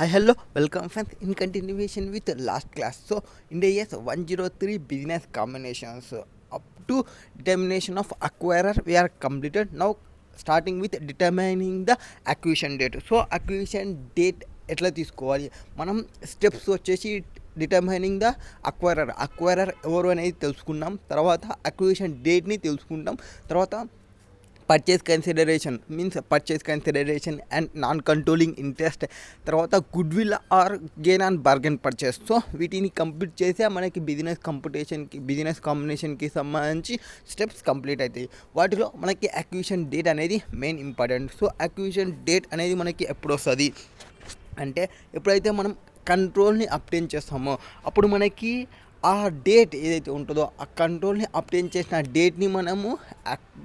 Hi, hello, welcome friends. In continuation with the last class, so INDAS 103 business combinations up to determination of acquirer we are completed. Now starting with determining the acquisition date. So acquisition date ఎట్లా తీసుకోవాలి మనం steps వచ్చేసి determining the acquirer ఎవరు అనేది తెలుసుకున్నాం. తర్వాత acquisition డేట్ని తెలుసుకుంటాం. తర్వాత purchase consideration and non controlling interest, తర్వాత goodwill or gain and bargain purchase. So వీటిని కంప్లీట్ చేస్తే మనకి బిజినెస్ కాంబినేషన్కి సంబంధించి స్టెప్స్ కంప్లీట్ అవుతాయి. వాటిలో మనకి అక్విజిషన్ డేట్ అనేది main important. So acquisition date అనేది మనకి ఎప్పుడు వస్తుంది అంటే ఎప్పుడైతే మనం కంట్రోల్ని అప్టైన్ చేస్తామో అప్పుడు మనకి ఆ డేట్ ఏదైతే ఉంటుందో ఆ కంట్రోల్ని అప్టైన్ చేసిన డేట్ని మనము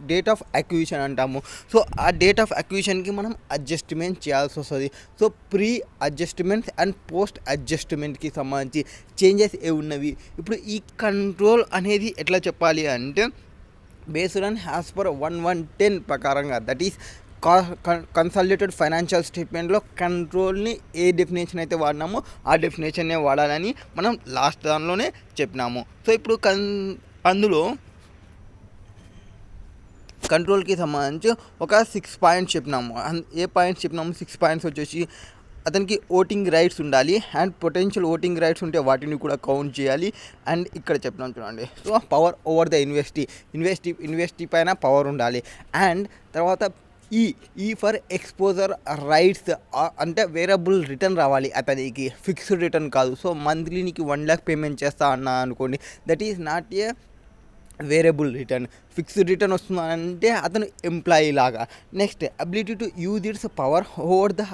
డేట్ ఆఫ్ అక్విజిషన్ అంటాము. సో ఆ డేట్ ఆఫ్ అక్విజిషన్కి మనం అడ్జస్ట్మెంట్ చేయాల్సి వస్తుంది. So pre adjustment and post అడ్జస్ట్మెంట్కి సంబంధించి చేంజెస్ ఏ ఉన్నవి. ఇప్పుడు ఈ కంట్రోల్ అనేది ఎట్లా చెప్పాలి అంటే బేస్డ్ ఆన్ యాజ్ పర్ 1110 ప్రకారంగా, దట్ ఈస్ కన్సాలిడేటెడ్ ఫైనాన్షియల్ స్టేట్మెంట్లో కంట్రోల్ని ఏ డెఫినేషన్ అయితే వాడినామో ఆ డెఫినేషన్నే వాడాలని మనం లాస్ట్ దానిలోనే చెప్పినాము. సో ఇప్పుడు అందులో కంట్రోల్కి సంబంధించి ఒక 6 పాయింట్స్ చెప్పినాము. ఏ పాయింట్స్ చెప్పినాము? 6 పాయింట్స్ వచ్చేసి అతనికి ఓటింగ్ రైట్స్ ఉండాలి అండ్ పొటెన్షియల్ ఓటింగ్ రైట్స్ ఉంటే వాటిని కూడా కౌంట్ చేయాలి. అండ్ ఇక్కడ చెప్పినాం చూడండి, సో పవర్ ఓవర్ ద ఇన్వెస్టీ పైన పవర్ ఉండాలి. అండ్ తర్వాత ఈ ఫర్ ఎక్స్పోజర్ రైట్స్ అంటే వేరియబుల్ రిటర్న్ రావాలి అతనికి, ఫిక్స్డ్ రిటర్న్ కాదు. సో మంత్లీ నీకు 1 lakh పేమెంట్ చేస్తా అన్నా అనుకోండి, that is not a variable return. Fixed return వస్తుందంటే అతను ఎంప్లాయీ లాగా. Next ability to use its power over the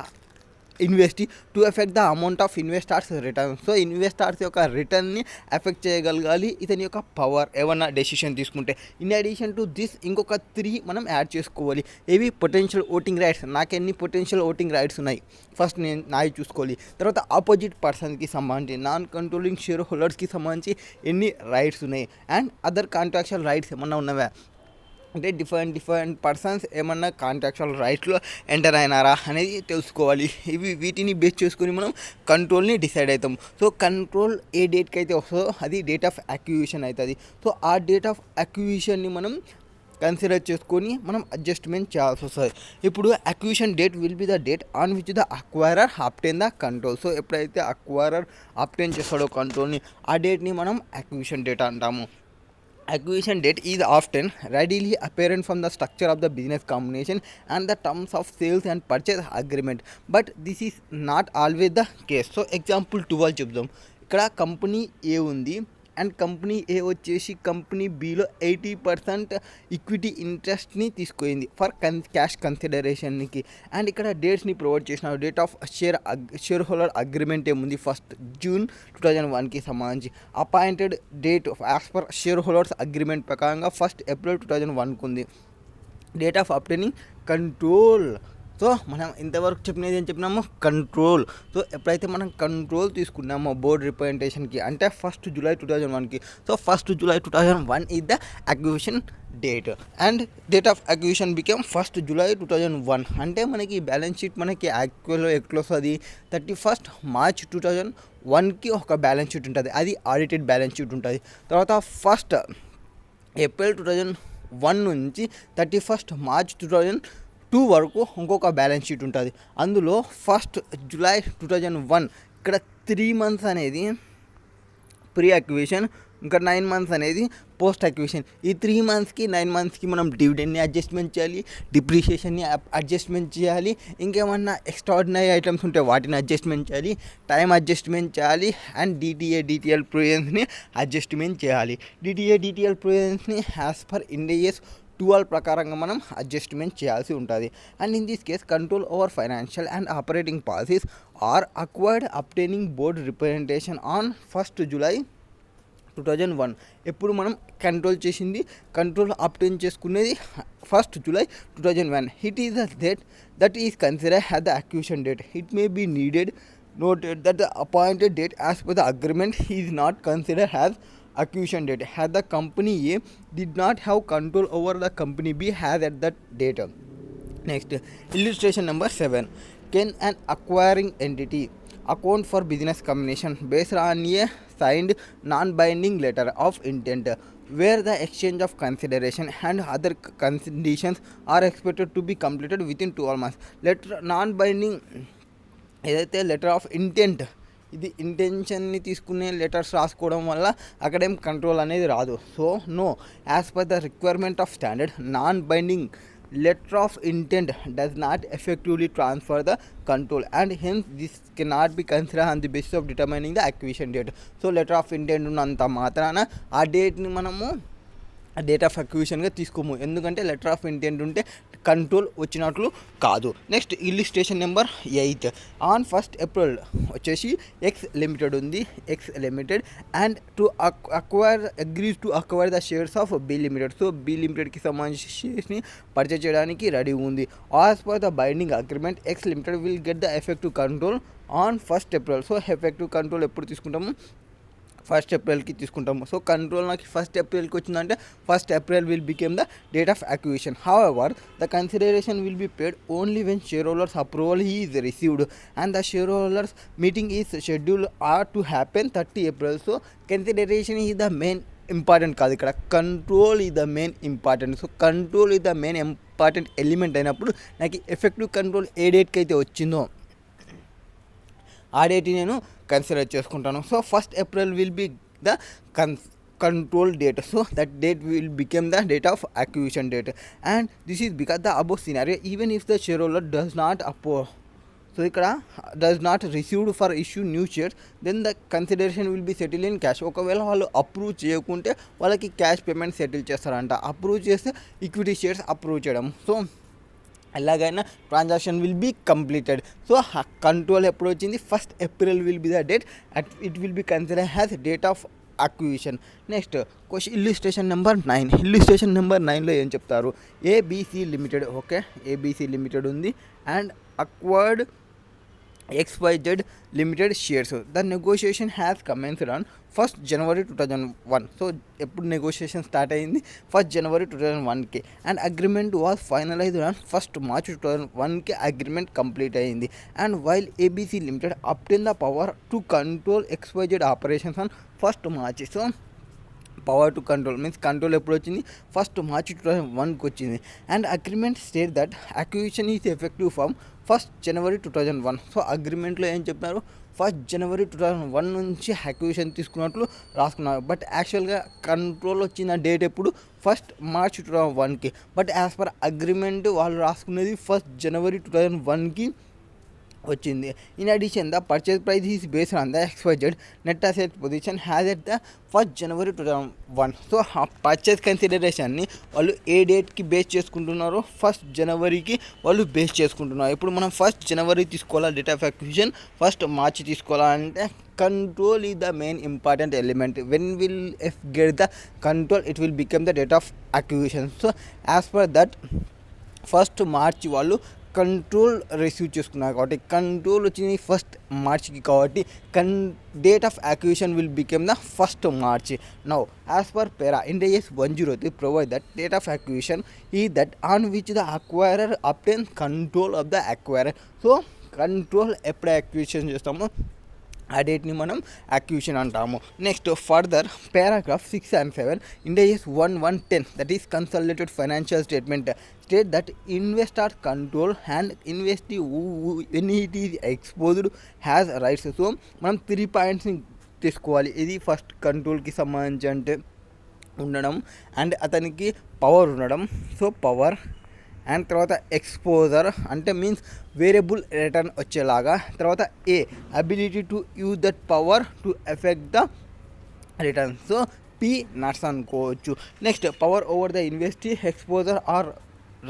investee to effect the amount of investors return. So investors యొక్క రిటర్న్ని effect చేయగలగాలి ఇతని యొక్క పవర్ ఏమన్నా డెసిషన్ తీసుకుంటే. ఇన్ అడిషన్ టు దిస్ ఇంకొక 3 మనం యాడ్ చేసుకోవాలి. ఏవి? Potential voting rights. నాకెన్ని పొటెన్షియల్ ఓటింగ్ రైట్స్ ఉన్నాయి ఫస్ట్ నేను నాయి చూసుకోవాలి. తర్వాత ఆపోజిట్ పర్సన్కి సంబంధించి నాన్ కంట్రోలింగ్ షేర్ హోల్డర్స్కి సంబంధించి ఎన్ని రైట్స్ ఉన్నాయి. అండ్ అదర్ కాంట్రాక్చువల్ రైట్స్ ఏమన్నా ఉన్నవా అంటే డిఫరెంట్ పర్సన్స్ ఏమన్నా కాంట్రాక్చువల్ రైట్స్లో ఎంటర్ అయినారా అనేది తెలుసుకోవాలి. వీటిని బేస్ చేసుకుని మనం కంట్రోల్ని డిసైడ్ అవుతాం. సో కంట్రోల్ ఏ డేట్కి అయితే వస్తుందో అది డేట్ ఆఫ్ అక్విజిషన్ అవుతుంది. సో ఆ డేట్ ఆఫ్ అక్విజిషన్ని మనం కన్సిడర్ చేసుకొని మనం అడ్జస్ట్మెంట్ చేయాల్సి వస్తుంది. ఇప్పుడు acquisition date will be the date on which the acquirer obtain the control. So ఎప్పుడైతే అక్వైరర్ అప్టైన్ చేస్తాడో కంట్రోల్ని, ఆ డేట్ని మనం అక్విజిషన్ డేట్ అంటాము. Acquisition date is often readily apparent from the structure of the business combination and the terms of sales and purchase agreement, but this is not always the case. So example 12 చెప్దాం. ఇక్కడ company ఏ ఉంది and company ఏ వచ్చేసి company below 80% equity ఇంట్రెస్ట్ని తీసుకుంది for cash కన్సిడరేషన్కి. And ఇక్కడ డేట్స్ని provide చేసిన date of shareholder agreement ఏముంది? 1st June 2001కి సంబంధించి. Appointed date as per shareholders agreement ప్రకారంగా 1st April 2001కు ఉంది. Date of obtaining control. So మనం ఇంతవరకు చెప్పినది ఏం చెప్పినాము? కంట్రోల్. సో ఎప్పుడైతే మనం కంట్రోల్ తీసుకున్నామో బోర్డ్ రిప్రజెంటేషన్కి అంటే 1st July 2001కి. So 1st July 2001 is the acquisition date and date of acquisition became 1st July 2001. అంటే మనకి బ్యాలెన్స్ షీట్ మనకి యాక్చువల్లో ఎట్లా వస్తుంది? 31st March 2001కి ఒక బ్యాలెన్స్ షీట్ ఉంటుంది, అది ఆడిటెడ్ బ్యాలెన్స్ షీట్ ఉంటుంది. తర్వాత 1st April 2001 నుంచి 31st March 2002 వరకు ఇంకొక బ్యాలెన్స్ షీట్ ఉంటుంది. అందులో 1st July 2001 ఇక్కడ 3 months అనేది ప్రీ అక్విజిషన్, ఇంకా 9 months అనేది పోస్ట్ అక్విజిషన్. ఈ 3 monthsకి 9 monthsకి మనం డివిడెండ్ని అడ్జస్ట్మెంట్ చేయాలి, డిప్రిషియేషన్ని అడ్జస్ట్మెంట్ చేయాలి, ఇంకేమన్నా ఎక్స్ట్రాడినరీ ఐటమ్స్ ఉంటే వాటిని అడ్జస్ట్మెంట్ చేయాలి, టైం అడ్జస్ట్మెంట్ చేయాలి అండ్ డిటిఎల్ ప్రొవిజన్స్ని అడ్జస్ట్మెంట్ చేయాలి. డిటిఎల్ ప్రొవిజన్స్ని యాజ్ పర్ INDAS 12 ప్రకారంగా మనం అడ్జస్ట్మెంట్ చేయాల్సి ఉంటుంది. And in this case control over financial and operating policies are acquired obtaining board representation on 1st July 2001. ఎప్పుడు మనం కంట్రోల్ చేసింది, కంట్రోల్ అబ్టైన్ చేసుకునేది 1st July 2001. It is the date that is considered as the acquisition date. It may be noted that the appointed date as per the agreement is not considered as acquisition date had the company A did not have control over the company B has at that date. Next, illustration number 7. Can an acquiring entity account for business combination based on a signed non-binding letter of intent where the exchange of consideration and other conditions are expected to be completed within 12 months. Letter non-binding ఏదైతే letter of intent, ఇది ఇంటెన్షన్ని తీసుకునే letters రాసుకోవడం వల్ల అక్కడేం control అనేది రాదు. So no, as per the requirement of standard non binding letter of intent does not effectively transfer the control and hence this cannot be considered on the basis of determining the acquisition date. So letter of intent ఉన్నంత మాత్రాన ఆ డేట్ని మనము date of అక్విజిషన్గా తీసుకోము, ఎందుకంటే letter of intent ఉంటే control వచ్చినట్లు కాదు. Next illustration number 8. On 1st April వచ్చేసి ఎక్స్ లిమిటెడ్ ఉంది, X limited and to acquire agrees to acquire the shares of B limited. So B లిమిటెడ్కి సంబంధించిన షేర్స్ని పర్చేజ్ చేయడానికి రెడీ ఉంది. As per the binding agreement X limited will get the effective control on 1st April. So effective control ఎప్పుడు తీసుకుంటాము? 1st Aprilకి తీసుకుంటాము. So control నాకు 1st Aprilకి వచ్చిందంటే 1st April will became the date of acquisition. However the consideration will be paid only when share holders approval is received and the share holders meeting is schedule are to happen 30 April. So consideration is the main important కాదు, ఇక్కడ control is the main important. So control is the main important element అయినప్పుడు నాకు effective control ఏ డేట్కి అయితే వచ్చిందో ఆ డేట్ని నేను కన్సిడర్ చేసుకుంటాను. So 1st April will be the control date. So that date will become the date of acquisition date and this is because the above scenario even if the shareholder does not oppose, so ఇక్కడ does not received for issue new shares then the consideration will be settled in cash. ఒకవేళ వాళ్ళు approve చేయకుంటే వాళ్ళకి cash payment settle చేస్తారంట, approve చేస్తే equity shares approve చేయడం. So ఎలాగైనా transaction will be completed. So control ఎప్పుడు వచ్చింది? 1st April will be the date at it will be consider has date of acquisition. Next question illustration number 9. Illustration number 9లో ఏం చెప్తారు? ABC limited, okay ABC limited ఉంది and acquired XYZ Limited shares. The negotiation has commenced on 1st January 2001. So ఎప్పుడు negotiation start అయింది? 1st January 2001కి and agreement was finalized on 1st March 2001కి agreement complete అయింది. And while ABC limited obtain the power to control XYZ operations on 1st March. So power to control means control ఎప్పుడు వచ్చింది? 1st March 2001కి వచ్చింది. And agreement state that acquisition is effective from 1st January 2001. So అగ్రిమెంట్లో ఏం చెప్పినారు? 1st January 2001 నుంచి acquisition తీసుకున్నట్లు రాసుకున్నారు. బట్ యాక్చువల్గా కంట్రోల్ వచ్చిన డేట్ ఎప్పుడు? 1st March 2001కి. బట్ యాజ్ పర్ అగ్రిమెంట్ వాళ్ళు రాసుకునేది 1st January 2001కి వచ్చింది. In addition the purchase price is based on the XYZ net asset position has at the 1st January 2001. So ఆ పర్చేజ్ కన్సిడరేషన్ని వాళ్ళు ఏ డేట్కి బేస్ చేసుకుంటున్నారో 1st Januaryకి వాళ్ళు బేస్ చేసుకుంటున్నారు. ఇప్పుడు మనం 1st January తీసుకోవాలా date of acquisition, 1st March తీసుకోవాలంటే control is the main important element. When will if get the control it will become the date of acquisition. So as per that 1st March వాళ్ళు control receive చేసుకున్నారు కాబట్టి control వచ్చింది 1st Marchకి కాబట్టి date of acquisition will become the 1st March. Now as per para INDAS 103 provide that date of acquisition ఈ that on which the acquirer obtain control of the acquirer. So control ఎప్పుడు acquisition చేస్తామో ఆ డేట్ని మనం acquisition అంటాము. Next further paragraph 6 and 7 INDAS 1110 that is consolidated financial statement state that investor control and investee when it is exposed has rights. So మనం 3 పాయింట్స్ని తీసుకోవాలి. ఇది ఫస్ట్ కంట్రోల్కి సంబంధించి అంటే ఉండడం అండ్ అతనికి పవర్ ఉండడం. సో పవర్ అండ్ తర్వాత ఎక్స్పోజర్ అంటే మీన్స్ వేరియబుల్ రిటర్న్ వచ్చేలాగా. తర్వాత a ability to use that power to effect the return. So P nuts అనుకోవచ్చు. Next power over the investee, exposure or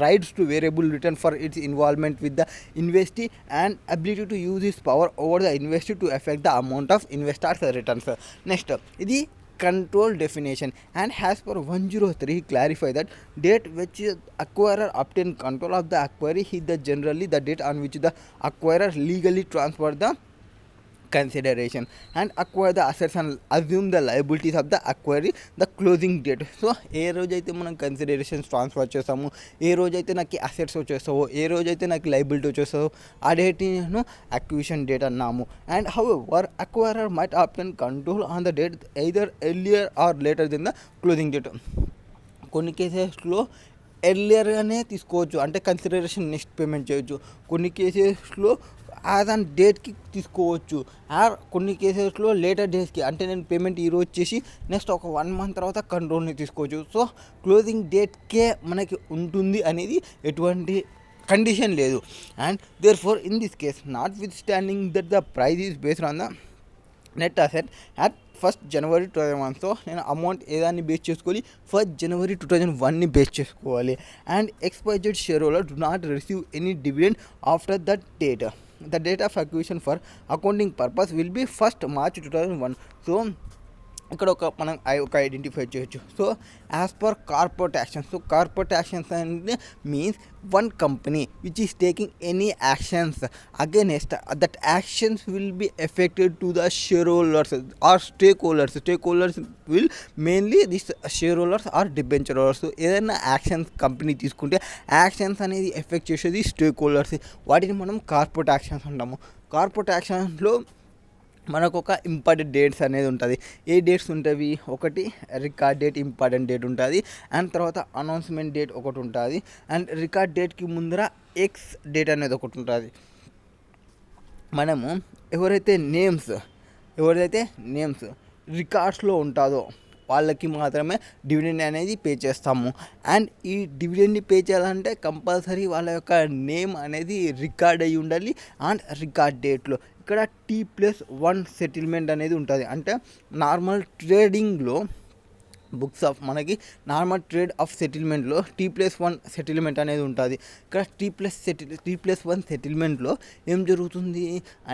rights to variable return for its involvement with the investee and ability to use this power over the investee to effect the amount of investors returns. Next ఇది control definition and as per 103 clarify that date which acquirer obtain control of the acquiry is the generally the date on which the acquirer legally transfer the consideration and acquire the assets and assume the liabilities of the acquiring the closing date. So ఏ రోజైతే మనం considerations transfer చేస్తామో, ఏ రోజైతే నాకు assets వచ్చేస్తావో, ఏ రోజైతే నాకు liability వచ్చేస్తావో ఆ డేట్ను అక్విజిషన్ డేట్ అన్నాము. And however acquirer might obtain control on the date either earlier or later than the closing date. కొన్ని కేసెస్లో ఎర్లియర్గానే తీసుకోవచ్చు, అంటే కన్సిడరేషన్ నెక్స్ట్ పేమెంట్ చేయొచ్చు. కొన్ని కేసెస్లో యాజ్ ఆన్ డేట్కి తీసుకోవచ్చు, ఆర్ కొన్ని కేసెస్లో లేటర్ డేట్స్కి, అంటే నేను పేమెంట్ ఈరోజు చేసి నెక్స్ట్ ఒక 1 month తర్వాత కంట్రోల్ని తీసుకోవచ్చు. సో క్లోజింగ్ డేట్కే మనకి ఉంటుంది అనేది ఎటువంటి కండిషన్ లేదు. And therefore in this case notwithstanding that the price is based on the net asset at 1st January 2001. సో నేను అమౌంట్ ఏదాన్ని బేస్ చేసుకోవాలి, 1st January 2001ని బేస్ చేసుకోవాలి. And exercised share holder do not receive any dividend after that date. The date of acquisition for accounting purpose will be 1st March 2001. So ఇక్కడ మనం identify చేయొచ్చు. So as per corporate actions, so corporate actions అంటే means one company which is taking any actions against that actions will be effected to the shareholders or stakeholders will mainly this shareholders or debenture holders. ఏదైనా actions company తీసుకుంటే యాక్షన్స్ అనేది effect చేసేది stakeholders, వాటిని మనం corporate actions అంటాము. Corporate యాక్షన్స్లో మనకు ఒక ఇంపార్టెంట్ డేట్స్ అనేది ఉంటుంది. ఏ డేట్స్ ఉంటుంది? ఒకటి రికార్డ్ డేట్, ఇంపార్టెంట్ డేట్ ఉంటుంది. అండ్ తర్వాత అనౌన్స్మెంట్ డేట్ ఒకటి ఉంటుంది. అండ్ రికార్డ్ డేట్కి ముందర ఎక్స్ డేట్ అనేది ఒకటి ఉంటుంది. మనము ఎవరైతే నేమ్స్ రికార్డ్స్లో ఉంటుందో వాళ్ళకి మాత్రమే డివిడెండ్ అనేది పే చేస్తాము. అండ్ ఈ డివిడెండ్ని పే చేయాలంటే కంపల్సరీ వాళ్ళ యొక్క నేమ్ అనేది రికార్డ్ అయ్యి ఉండాలి అండ్ రికార్డ్ డేట్లో. ఇక్కడ T+1 సెటిల్మెంట్ అనేది ఉంటుంది. అంటే నార్మల్ ట్రేడింగ్లో బుక్స్ ఆఫ్ మనకి నార్మల్ ట్రేడ్ ఆఫ్ సెటిల్మెంట్లో T+1 సెటిల్మెంట్ అనేది ఉంటుంది. ఇక్కడ T+1 సెటిల్మెంట్లో ఏం జరుగుతుంది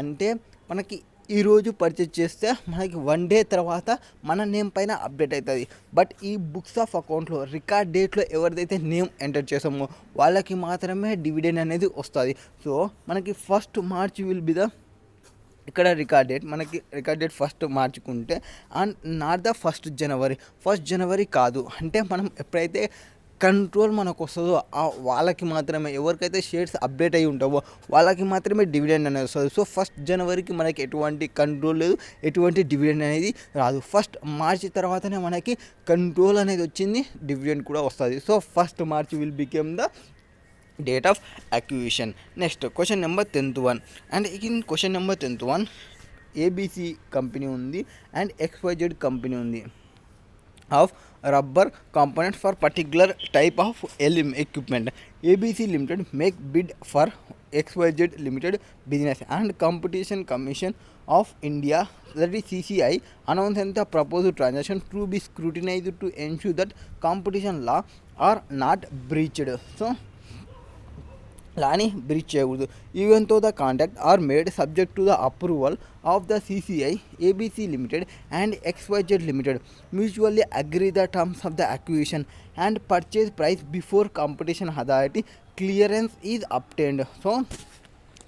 అంటే మనకి ఈరోజు పర్చేజ్ చేస్తే మనకి 1 day తర్వాత మన నేమ్ పైన అప్డేట్ అవుతుంది. బట్ ఈ బుక్స్ ఆఫ్ అకౌంట్లో రికార్డ్ డేట్లో ఎవరిదైతే నేమ్ ఎంటర్ చేసామో వాళ్ళకి మాత్రమే డివిడెండ్ అనేది వస్తుంది. సో మనకి 1st March will be the ఇక్కడ రికార్డ్ డేట్. మనకి రికార్డ్ డేట్ 1st March ఉంటే and not the 1st January కాదు. అంటే మనం ఎప్పుడైతే కంట్రోల్ మనకు వస్తుందో వాళ్ళకి మాత్రమే, ఎవరికైతే షేర్స్ అప్డేట్ అయ్యి ఉంటావో వాళ్ళకి మాత్రమే డివిడెండ్ అనేది వస్తుంది. సో 1st Januaryకి మనకి ఎటువంటి కంట్రోల్ లేదు, ఎటువంటి డివిడెండ్ అనేది రాదు. 1st March తర్వాతనే మనకి కంట్రోల్ అనేది వచ్చింది, డివిడెండ్ కూడా వస్తుంది. So 1st March will become the date of acquisition. Next question number 10th one. And in question number 10th one ABC company ఉంది అండ్ XYZ కంపెనీ ఉంది of rubber components for particular type of equipment. ABC limited make bid for XYZ limited business and competition commission of India, that is CCI, announced the proposed transaction to be scrutinized to ensure that competition law are not breached. So లాని breach చేయకూడదు. Even though the contact are made subject to the approval of the CCI, ABC limited and XYZ limited mutually agree the terms of the acquisition and purchase price before competition authority clearance is obtained. So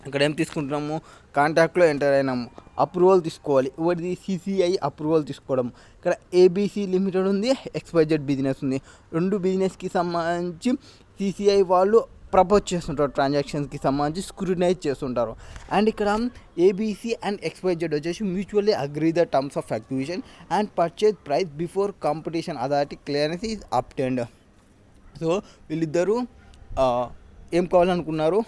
ఇక్కడ ఏం తీసుకుంటున్నాము? కాంటాక్ట్లో enter అయినాము, approval తీసుకోవాలి. ఎవరిది? CCI approval తీసుకోవడం. ఇక్కడ ABC limited ఉంది, XYZ business ఉంది. రెండు బిజినెస్కి సంబంధించి CCI వాళ్ళు ప్రపోజ్ చేస్తుంటారు, ట్రాన్సాక్షన్స్కి సంబంధించి స్క్రూటినైజ్ చేస్తుంటారు. అండ్ ఇక్కడ ABC అండ్ XYZ వచ్చేసి mutually agree the terms of acquisition and purchase price before competition authority clearance is obtained. So వీళ్ళిద్దరూ ఏం కావాలనుకున్నారు?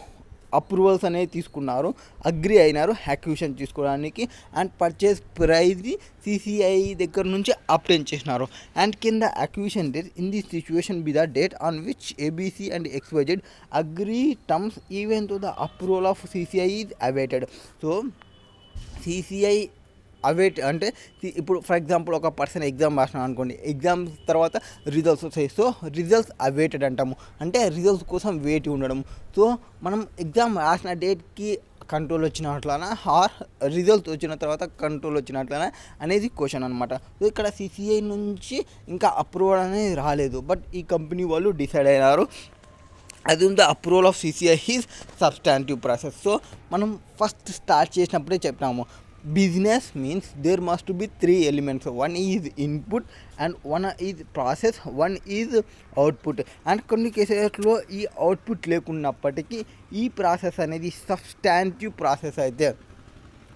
అప్రూవల్స్ అనేది తీసుకున్నారు, అగ్రి అయినారు అక్విజిషన్ తీసుకోవడానికి అండ్ పర్చేజ్ ప్రైజ్ని CCI దగ్గర నుంచి అప్టైన్ చేసినారు. అండ్ కింద acquisition date in the situation B the date on which ABC and XYZ agree terms even to the approval of CCI is awaited. So CCI await అంటే ఇప్పుడు for example ఒక person exam రాసినా అనుకోండి, exam తర్వాత results వస్తాయి. So results awaited అంటాము, అంటే results కోసం వెయిట్ ఉండడం. సో మనం ఎగ్జామ్ రాసిన డేట్కి కంట్రోల్ వచ్చినట్లనా ఆర్ రిజల్ట్స్ వచ్చిన తర్వాత కంట్రోల్ వచ్చినట్లనా అనేది క్వశ్చన్ అనమాట. సో ఇక్కడ CCI నుంచి ఇంకా అప్రూవల్ అనేది రాలేదు, బట్ ఈ కంపెనీ వాళ్ళు డిసైడ్ అయినారు అది the approval of CCI is substantive process. So మనం ఫస్ట్ స్టార్ట్ చేసినప్పుడే చెప్పినాము business means there must be three elements. One is input and one is process, one is output. And కొన్ని కేసెస్లో ఈ అవుట్పుట్ లేకున్నప్పటికీ ఈ ప్రాసెస్ అనేది సబ్స్టాంటివ్ ప్రాసెస్ అయితే,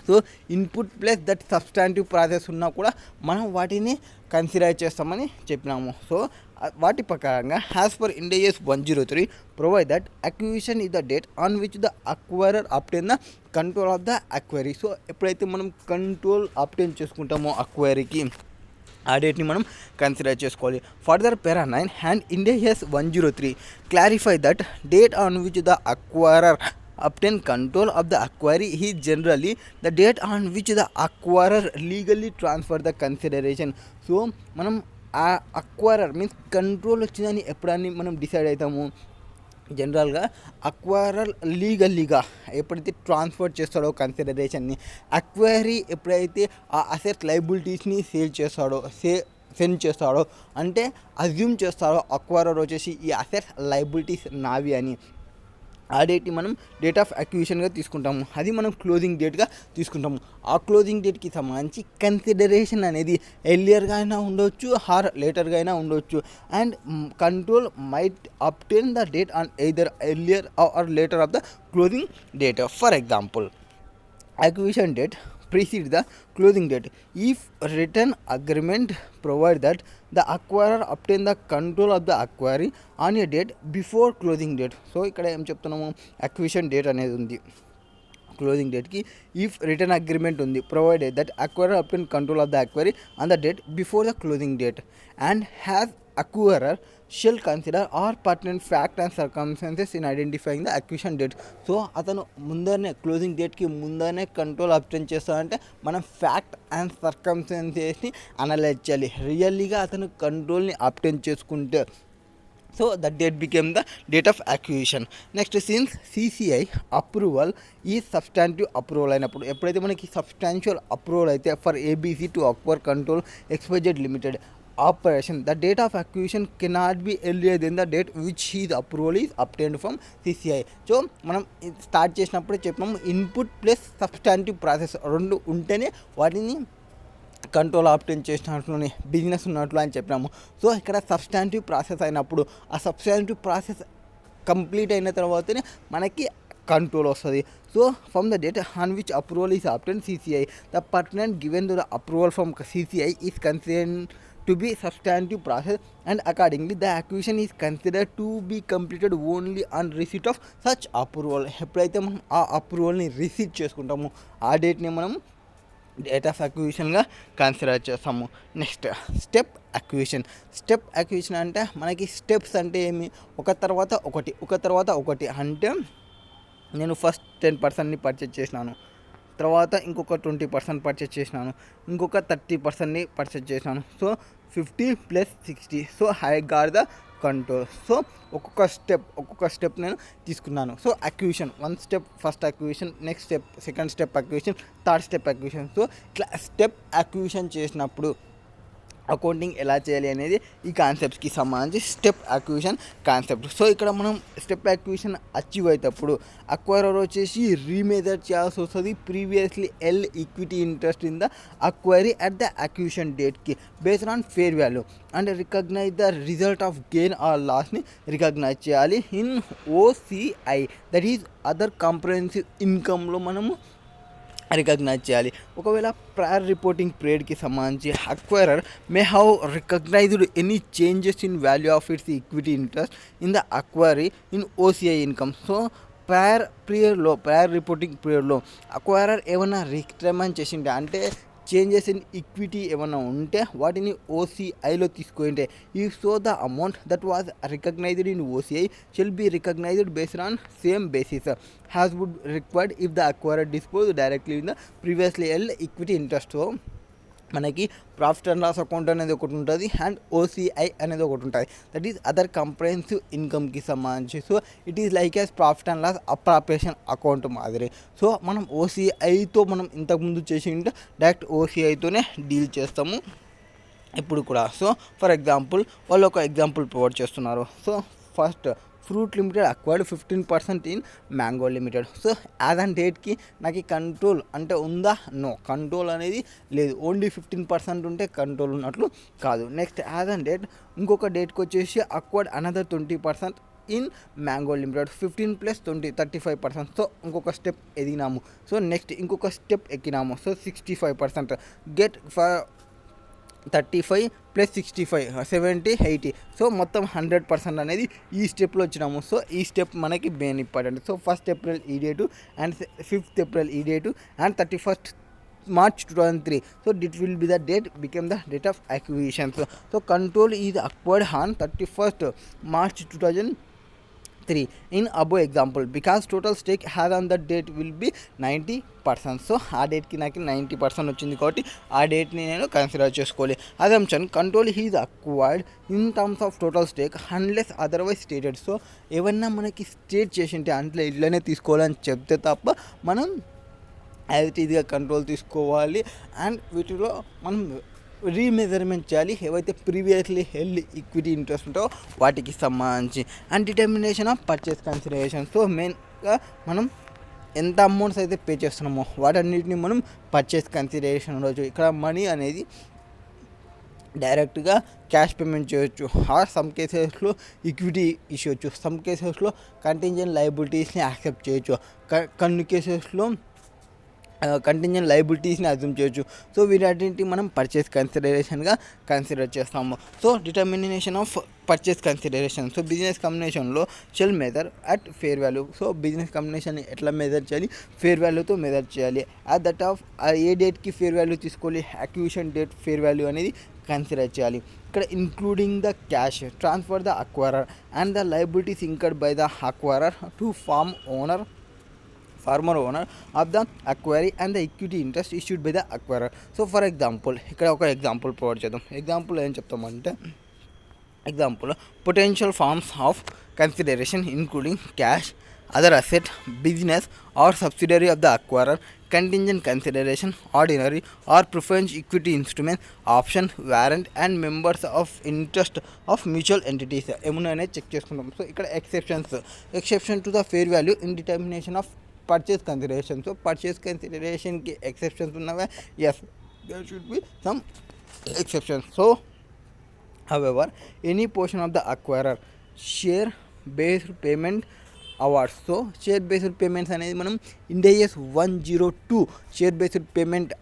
so input plus that substantive process ఉన్నా కూడా మనం వాటిని కన్సిడర్ చేస్తామని చెప్పినాము. సో వాటి ప్రకారంగా as per INDAS 103 provide that acquisition is the date on which the acquirer obtain the control of the acquiree. So ఎప్పుడైతే మనం కంట్రోల్ అప్టైన్ చేసుకుంటామో అక్వైరీకి, ఆ డేట్ని మనం కన్సిడర్ చేసుకోవాలి. Further para 9 and INDAS 103 clarify that date on which the acquirer obtain control of the acquiry is generally the date on which the acquirer legally transfer the consideration. So మనం ఆ acquirer means control వచ్చిందని ఎప్పుడని మనం decide అవుతాము, జనరల్గా acquirer లీగల్లీగా ఎప్పుడైతే transfer చేస్తాడో కన్సిడరేషన్ని, అక్వైరీ ఎప్పుడైతే ఆ అసెట్ లైబిలిటీస్ని సెండ్ చేస్తాడో అంటే అజ్యూమ్ చేస్తాడో అక్వైరర్ వచ్చేసి ఈ అసెట్ లైబిలిటీస్ నావి అని, ఆ డేట్ని మనం డేట్ ఆఫ్ అక్విజిషన్గా తీసుకుంటాము. అది మనం క్లోజింగ్ డేట్గా తీసుకుంటాము. ఆ క్లోజింగ్ డేట్కి సంబంధించి కన్సిడరేషన్ అనేది ఎర్లియర్గా అయినా ఉండొచ్చు ఆర్ లేటర్గా అయినా ఉండొచ్చు. And control might obtain the date on either earlier or later of the closing date. For example, acquisition date precedes the closing date if written agreement provide that the acquirer obtain the control of the acquiry on a date before closing date. So ఇక్కడ ఏం చెప్తున్నాము, acquisition date అనేది ఉంది, closing డేట్కి if return agreement ఉంది provided that acquirer obtain control of the acquiree on the date before the closing date and has acquirer shall consider all pertinent fact and circumstances in identifying the acquisition date. So అతను ముందరనే closing డేట్కి ముందరనే control obtain చేస్తాడంటే మనం fact and సర్కమ్స్టాన్సెస్ని analyse చేయాలి. రియల్లీగా అతను కంట్రోల్ని obtain చేసుకుంటే so that date became the date of acquisition. Next, since CCI approval ఈ substantive approval అయినప్పుడు, ఎప్పుడైతే మనకి సబ్స్టాన్షియల్ అప్రూవల్ అయితే for ABC to acquire control XYZ limited operation, the date of acquisition cannot be earlier than the date which his approval is obtained from CCI. So మనం start చేసినప్పుడు చెప్పినాము input plus substantive process రెండు ఉంటేనే వాటిని control obtain చేసినట్లునే business ఉన్నట్లు అని చెప్పినాము. So ఇక్కడ సబ్స్టాంటివ్ ప్రాసెస్ అయినప్పుడు ఆ సబ్స్టాంటివ్ ప్రాసెస్ కంప్లీట్ అయిన తర్వాతనే మనకి కంట్రోల్ వస్తుంది. So from the date on which approval is obtain CCI, the pertinent given to the approval from CCI is considered to be substantive process and accordingly the acquisition is considered to be completed only on receipt of such approval. ఎప్పుడైతే మనం ఆ అప్రూవల్ని receive చేసుకుంటామో ఆ డేట్ని మనం date of అక్విజిషన్గా consider చేస్తాము. Next, step acquisition అంటే మనకి స్టెప్స్ అంటే ఏమి, ఒక తర్వాత ఒకటి అంటే నేను ఫస్ట్ 10%ని పర్చేజ్ చేసినాను, తర్వాత ఇంకొక 20% పర్చేజ్ చేసినాను, ఇంకొక 30%ని పర్చేజ్ చేసినాను. So 50 + 60. So I got the control. So ఒక్కొక్క స్టెప్ నేను తీసుకున్నాను. So acquisition, one step first acquisition, next step second step acquisition, third step acquisition. So ఇట్లా స్టెప్ అక్విజిషన్ చేసినప్పుడు అకౌంటింగ్ ఎలా చేయాలి అనేది ఈ కాన్సెప్ట్స్కి సంబంధించి స్టెప్ అక్విజిషన్ కాన్సెప్ట్. సో ఇక్కడ మనం స్టెప్ అక్విజిషన్ అచీవ్ అయ్యేటప్పుడు అక్వైరర్ వచ్చేసి రీమెజర్ చేయాల్సి వస్తుంది previously equity interest in the acquiree at the acquisition డేట్కి based on fair value and recognise the result of gain or లాస్ని రికగ్నైజ్ చేయాలి in OCI, that is other comprehensive ఇన్కమ్లో మనము recognise చేయాలి. ఒకవేళ ప్రయర్ రిపోర్టింగ్ పీరియడ్కి సంబంధించి acquirer may have recognised any changes in value of its equity interest in the acquiree in OCI income. So prior reporting పీరియడ్లో acquirer ఏమైనా recommend చేసిండే అంటే చేంజెస్ ఇన్ ఈక్విటీ ఏమైనా ఉంటే వాటిని OCIలో తీసుకుంటే if so the amount that was recognised in OCI shall be recognised based on same basis has would required if the acquirer dispose directly in the previously equity interest. మనకి profit and loss account అనేది ఒకటి ఉంటుంది and OCI అనేది ఒకటి ఉంటుంది, that is other comprehensive ఇన్కమ్కి సంబంధించి. So it is like as profit and loss appropriation account మాదిరి. సో మనం OCIతో మనం ఇంతకుముందు చేసి ఉంటే డైరెక్ట్ OCIతోనే డీల్ చేస్తాము ఇప్పుడు కూడా. సో ఫర్ ఎగ్జాంపుల్ వాళ్ళు ఒక ఎగ్జాంపుల్ ప్రొవైడ్ చేస్తున్నారు. So fruit limited acquired 15% in mango limited. So as and డేట్కి నాకు ఈ కంట్రోల్ అంటే ఉందా? నో, కంట్రోల్ అనేది లేదు. ఓన్లీ 15% ఉంటే కంట్రోల్ ఉన్నట్లు కాదు. నెక్స్ట్ యాజ్ అండ్ డేట్ ఇంకొక డేట్కి వచ్చేసి acquired another 20% in mango limited. 15 + 20 35%. So ఇంకొక స్టెప్ ఎదిగినాము. సో నెక్స్ట్ ఇంకొక స్టెప్ ఎక్కినాము. సో 65%. గెట్ 35 + 65 70 80. సో మొత్తం 100% అనేది ఈ స్టెప్లో వచ్చినాము. సో ఈ స్టెప్ మనకి main important. So 1st April ఈ డేటు అండ్ 5th April ఈ date and 31st March 2003. So it will be the date became the date of acquisition. So control is acquired on 31st March 2003 in above example because total stake has on that date will be 90%. So ఆ డేట్కి నాకు 90% వచ్చింది కాబట్టి ఆ డేట్ని నేను consider చేసుకోవాలి. Assumption control is acquired in terms of total stake unless otherwise stated. So ఏమన్నా మనకి స్టేట్ చేసింటే అంటే ఇట్లనే తీసుకోవాలని చెప్తే తప్ప మనం యాజ్ ఇట్ ఈజ్గా కంట్రోల్ తీసుకోవాలి. అండ్ వీటిలో మనం రీమెజర్మెంట్ చేయాలి ఏవైతే ప్రీవియస్లీ హెల్డ్ ఈక్విటీ ఇంట్రెస్ట్ ఉంటాయో వాటికి సంబంధించి. And determination of purchase consideration. So మెయిన్గా మనం ఎంత అమౌంట్స్ అయితే పే చేస్తున్నామో వాటన్నిటిని మనం పర్చేస్ కన్సిడరేషన్ ఉండొచ్చు. ఇక్కడ మనీ అనేది డైరెక్ట్గా క్యాష్ పేమెంట్ చేయొచ్చు, ఆర్ సమ్ కేసెస్లో ఈక్విటీ ఇవ్వచ్చు, సమ్ కేసెస్లో కంటింజెంట్ లయబిలిటీస్ని యాక్సెప్ట్ చేయొచ్చు, కొన్ని కేసెస్లో కంటింజెంట్ లయబిలిటీస్ని అజ్యూమ్ చేయొచ్చు. సో వీటన్నింటిని మనం పర్చేస్ కన్సిడరేషన్గా కన్సిడర్ చేస్తాము. So determination of purchase consideration. So business కాంబినేషన్లో shall measure at fair value. So business combination ఎట్లా మెజర్ చేయాలి? ఫేర్ వాల్యూతో మెజర్ చేయాలి. అట్ దట్ ఆఫ్ ఏ డేట్కి ఫేర్ వాల్యూ తీసుకోవాలి? అక్విజిషన్ డేట్ ఫేర్ వాల్యూ అనేది కన్సిడర్ చేయాలి. ఇక్కడ including the cash transfer the acquirer and the liabilities incurred by the acquirer to former owner of the acquiry and the equity interest issued by the acquirer. So for example ఇక్కడ ఒక example provide చేద్దాం. Example ఏం చెప్తామంటే example potential forms of consideration including cash, other asset, business or subsidiary of the acquirer, contingent consideration, ordinary or preference equity instrument, option, warrant and members of interest of mutual entities ఏమున్నాయనే check చేసుకుంటాం. So ఇక్కడ exception to the fair value in determination of purchase consideration. So purchase కన్సిడరేషన్కి exceptions ఉన్నవా? Yes, there should be some exceptions. So however any portion of the acquirer share based payment awards. So share based payments అనేది మనం INDAS 102 share based payment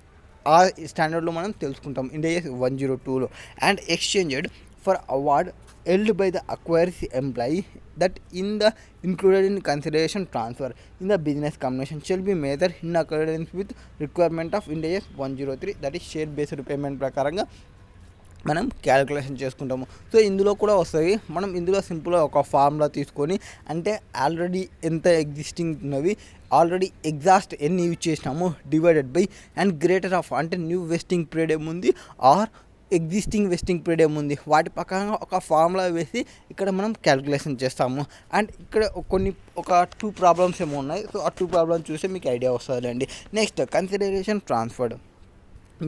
ఆ స్టాండర్డ్లో మనం తెలుసుకుంటాం INDAS 102లో. And exchanged for award held by the acquirer's employee that in the included in consideration transfer in the business combination shall be measured in accordance with requirement of INDAS 103, that is share based payment ప్రకారంగా మనం calculation చేసుకుంటాము. So ఇందులో కూడా వస్తుంది. మనం ఇందులో సింపుల్గా ఒక ఫార్ములా తీసుకొని అంటే ఆల్రెడీ ఎంత ఎగ్జిస్టింగ్ ఉన్నవి, ఆల్రెడీ ఎగ్జాస్ట్ ఎన్ని యూజ్ చేసినాము divided by and greater of అంటే న్యూ వెస్టింగ్ పీరియడ్ ఏముంది ఆర్ ఎగ్జిస్టింగ్ వెస్టింగ్ పీరియడ్ ఏముంది వాటి ప్రకారంగా ఒక ఫార్ములా వేసి ఇక్కడ మనం క్యాలిక్యులేషన్ చేస్తాము. అండ్ ఇక్కడ ఒక 2 ప్రాబ్లమ్స్ ఏమో ఉన్నాయి. సో ఆ 2 ప్రాబ్లమ్స్ చూస్తే మీకు ఐడియా వస్తుందండి. Next consideration transferred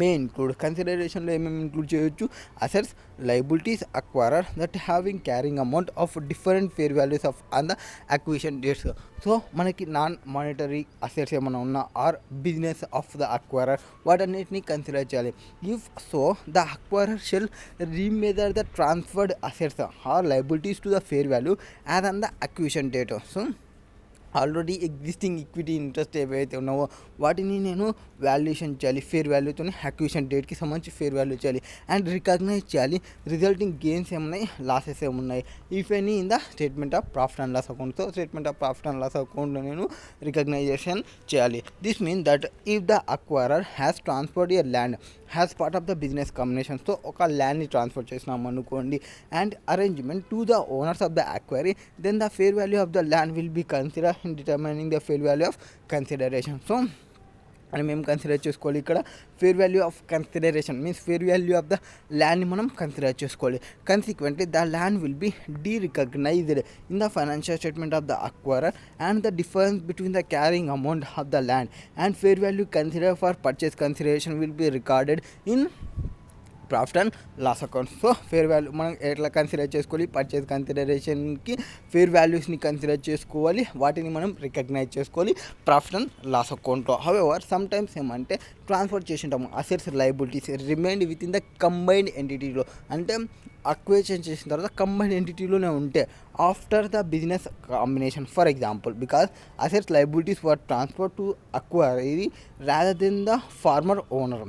may include. కన్సిడరేషన్లో ఏమేమి ఇంక్లూడ్ చేయొచ్చు? Assets, liabilities, acquirer that having carrying amount of different fair values of on the acquisition dates. So మనకి నాన్ మానిటరీ అసెట్స్ ఏమైనా ఉన్నా or business of the acquirer వాటన్నిటిని consider చేయాలి. If so the acquirer shall remeasure the transferred assets or liabilities to the fair value as on the acquisition date. So already existing equity interest ఏవైతే ఉన్నావో వాటిని నేను valuation చేయాలి, fair వాల్యూతో acquisition డేట్కి సంబంధించి fair value చేయాలి and recognise చేయాలి resulting gains ఏమున్నాయి, లాసెస్ ఏమున్నాయి if any in the statement of profit and loss account. So statement of profit and loss అకౌంట్లో నేను రికగ్నైజేషన్ చేయాలి. This mean that if the acquirer has transferred a land has part of the business combination. So ఒక ల్యాండ్ని transfer చేసినాం అనుకోండి and arrangement to the owners of the acquiree, then the fair value of the land will be consider in determining the fair value of consideration. So మనం ఏం consider చేసుకోవాలి ఇక్కడ? Fair value of consideration means fair value of the ల్యాండ్ని మనం consider చేసుకోవాలి. Consequently the land will be derecognised in the financial statement of the acquirer and the difference between the carrying amount of the land and fair value consider for purchase consideration will be recorded in profit and loss account. So fair value మనం ఎట్లా consider చేసుకోవాలి, purchase కన్సిడరేషన్కి fair వాల్యూస్ని consider చేసుకోవాలి, వాటిని మనం recognise చేసుకోవాలి profit and loss అకౌంట్లో. హౌఎవర్ సమ్ టైమ్స్ ఏమంటే ట్రాన్స్ఫర్ చేసింటాము assets liabilities remained with in the combined ఎంటిటీలో, అంటే అక్వేషన్ చేసిన తర్వాత కంబైన్డ్ ఎంటిటీలోనే ఉంటే after the business combination. For example, because assets liabilities were transfer to acquiree rather than the former owner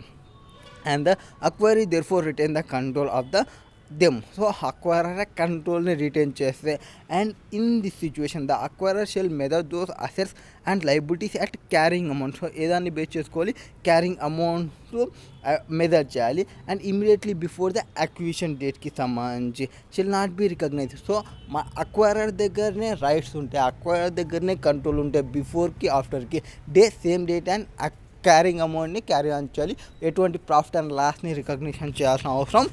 and the acquirer therefore retain the control of the them. So acquirer control ni retain cheste, and in this situation the acquirer shall measure those assets and liabilities at carrying amount. So edanni base cheskoli carrying amount to measure cheyali, and immediately before the acquisition date ki sambanధించి shall not be recognized. So మా acquirer దగ్గరనే rights ఉంటాయి, acquirer దగ్గరనే control ఉంటాయి బిఫోర్కి ఆఫ్టర్కి the same date, and carrying అమౌంట్ని carry on చేయాలి, ఎటువంటి ప్రాఫిట్ అండ్ లాస్ని రికగ్నిషన్ చేయాల్సిన అవసరం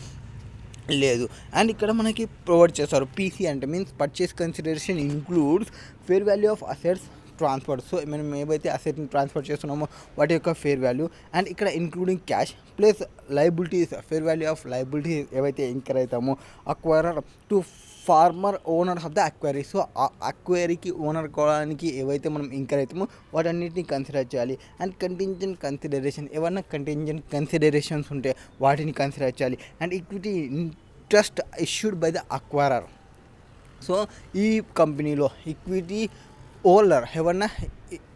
లేదు. అండ్ ఇక్కడ మనకి ప్రొవైడ్ చేస్తారు పీసీ అంటే means purchase consideration includes fair value of assets transfer. So మనం ఏవైతే అసెట్ని ట్రాన్స్ఫర్ చేస్తున్నామో వాటి యొక్క ఫేర్ వాల్యూ, అండ్ ఇక్కడ including cash plus liabilities fair value of liabilities ఏవైతే ఇంకర్ అవుతామో acquirer to former owner of the acquiree. So ఆ అక్వైరీకి ఓనర్ కావడానికి ఏవైతే మనం ఇంకర్ అవుతామో వాటన్నిటిని కన్సిడర్ చేయాలి. అండ్ కంటింజెంట్ కన్సిడరేషన్ ఏమన్నా కంటింజెంట్ కన్సిడరేషన్స్ ఉంటే వాటిని కన్సిడర్ చేయాలి. And equity interest issued by the acquirer. So ఈ కంపెనీలో ఈక్విటీ ఓనర్ ఏమన్నా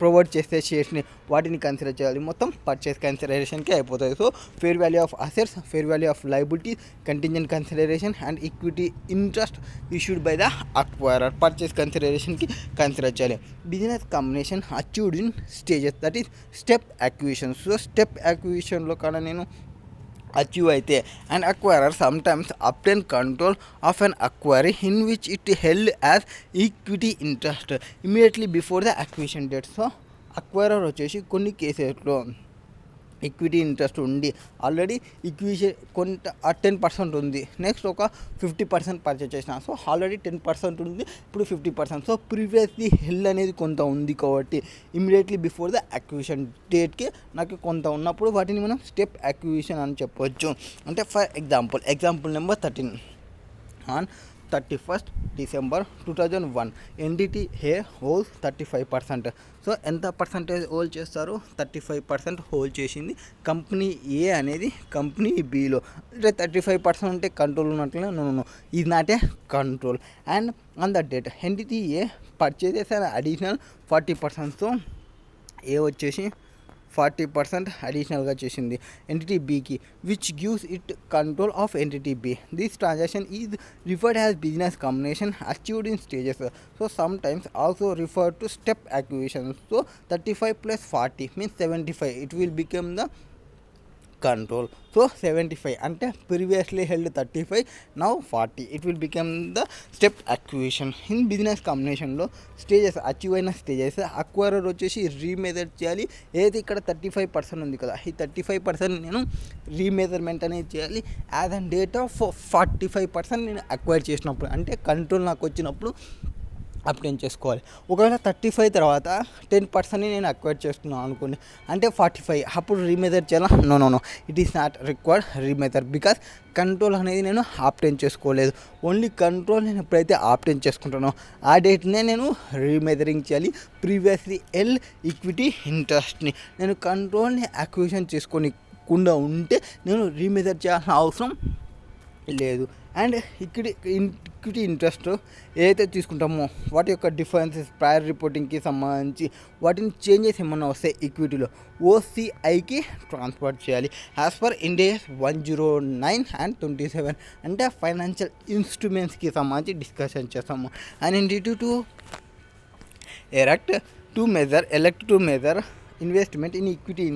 ప్రొవైడ్ చేసే షేర్స్ని వాటిని కన్సిడర్ చేయాలి, మొత్తం పర్చేస్ కన్సిడరేషన్కి అయిపోతుంది. So fair value of assets, fair value of liabilities, contingent consideration and equity interest issued by the acquirer purchase కన్సిడరేషన్కి కన్సిడర్ చేయాలి. Business combination achieved in stages, that is step acquisition. So step అక్విజిషన్లో కన్నా నేను achieve అయితే, and acquirer sometimes obtain control of an acquiree in which it held as equity interest immediately before the acquisition date. So acquirer వచ్చేసి కొన్ని కేసెస్లో equity interest ఉండి already ఈక్విషన్ కొంత 10% ఉంది, నెక్స్ట్ ఒక 50% పర్చేస్ చేసిన, సో ఆల్రెడీ 10% ఉంది, ఇప్పుడు 50%. సో ప్రీవియస్లీ హెల్ అనేది కొంత ఉంది కాబట్టి ఇమీడియట్లీ బిఫోర్ ద అక్విజిషన్ డేట్కి నాకు కొంత ఉన్నప్పుడు వాటిని మనం స్టెప్ అక్విజిషన్ అని చెప్పవచ్చు. అంటే for example number 13 on 31st December 2001 NDT hey holes 35%. So ఎంత పర్సంటేజ్ హోల్డ్ చేస్తారు, 35% హోల్డ్ చేసింది కంపెనీ ఏ అనేది కంపెనీ బిలో. అంటే 35% అంటే కంట్రోల్ ఉన్నట్లే, no is not a control. And on the date entity A purchases and additional 40%. So A వచ్చేసి 40% అడిషనల్గా చేసింది ఎంటిటీ బికి, which gives it control of entity B. This transaction is referred as business combination achieved in stages. So some times also refer to step acquisition. So 35 + 40 means 75, it will become the control. So 75 అంటే previously held 35, now 40, it will become the step acquisition. In business కాంబినేషన్లో stages achieve అయిన stages acquirer వచ్చేసి రీమెజర్ చేయాలి. ఏదైతే ఇక్కడ 35% ఉంది కదా, ఈ 35% నేను రీమెజర్మెంట్ అనేది చేయాలి యాజ్ అన్ డేట్ ఆఫ్ 45% నేను అక్వైర్ చేసినప్పుడు, అంటే కంట్రోల్ నాకు వచ్చినప్పుడు అప్డేట్ చేసుకోవాలి. ఒకవేళ 35 తర్వాత 10% నేను అక్వైర్ చేస్తున్నాను అనుకోండి, అంటే 45, అప్పుడు రీమెజర్ చేయాలా? No, it is not required remeasure, because control అనేది నేను ఆప్టైన్ చేసుకోలేదు. ఓన్లీ కంట్రోల్ నేను ఎప్పుడైతే ఆప్టైన్ చేసుకుంటానో ఆ డేట్నే నేను రీమెజరింగ్ చేయాలి. ప్రీవియస్లీ ఈక్విటీ ఇంట్రెస్ట్ని నేను కంట్రోల్ని అక్విజిషన్ చేసుకోకుండా ఉంటే నేను రీమెజర్ చేయాల్సిన అవసరం లేదు. అండ్ ఈక్విటీ ఇంట్రెస్ట్ ఏదైతే తీసుకుంటామో వాటి యొక్క డిఫరెన్సెస్ ప్రయర్ రిపోర్టింగ్కి సంబంధించి వాటిని చేంజెస్ ఏమన్నా వస్తే ఈక్విటీలో ఓసిఐకి ట్రాన్స్ఫర్ చేయాలి యాజ్ పర్ ఇండియాస్ 109 and 27, అంటే ఫైనాన్షియల్ ఇన్స్ట్రుమెంట్స్కి సంబంధించి డిస్కషన్ చేస్తాము. And entity to elect to measure investment in equity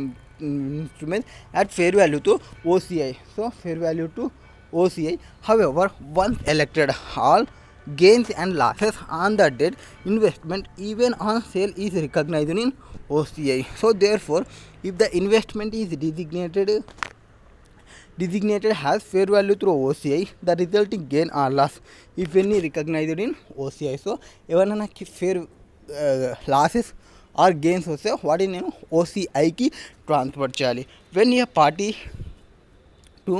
instruments at fair value to OCI. So fair value to OCI. However, once elected, all gains and losses on the debt investment even on sale is recognized in OCI. So therefore, if the investment is designated as fair value through OCI, the resulting gain or loss, if any, recognized in OCI. So ఏవైనా fair losses are gains వస్తే వాటిని నేను ఓసిఐకి transfer చేయాలి. When a party to to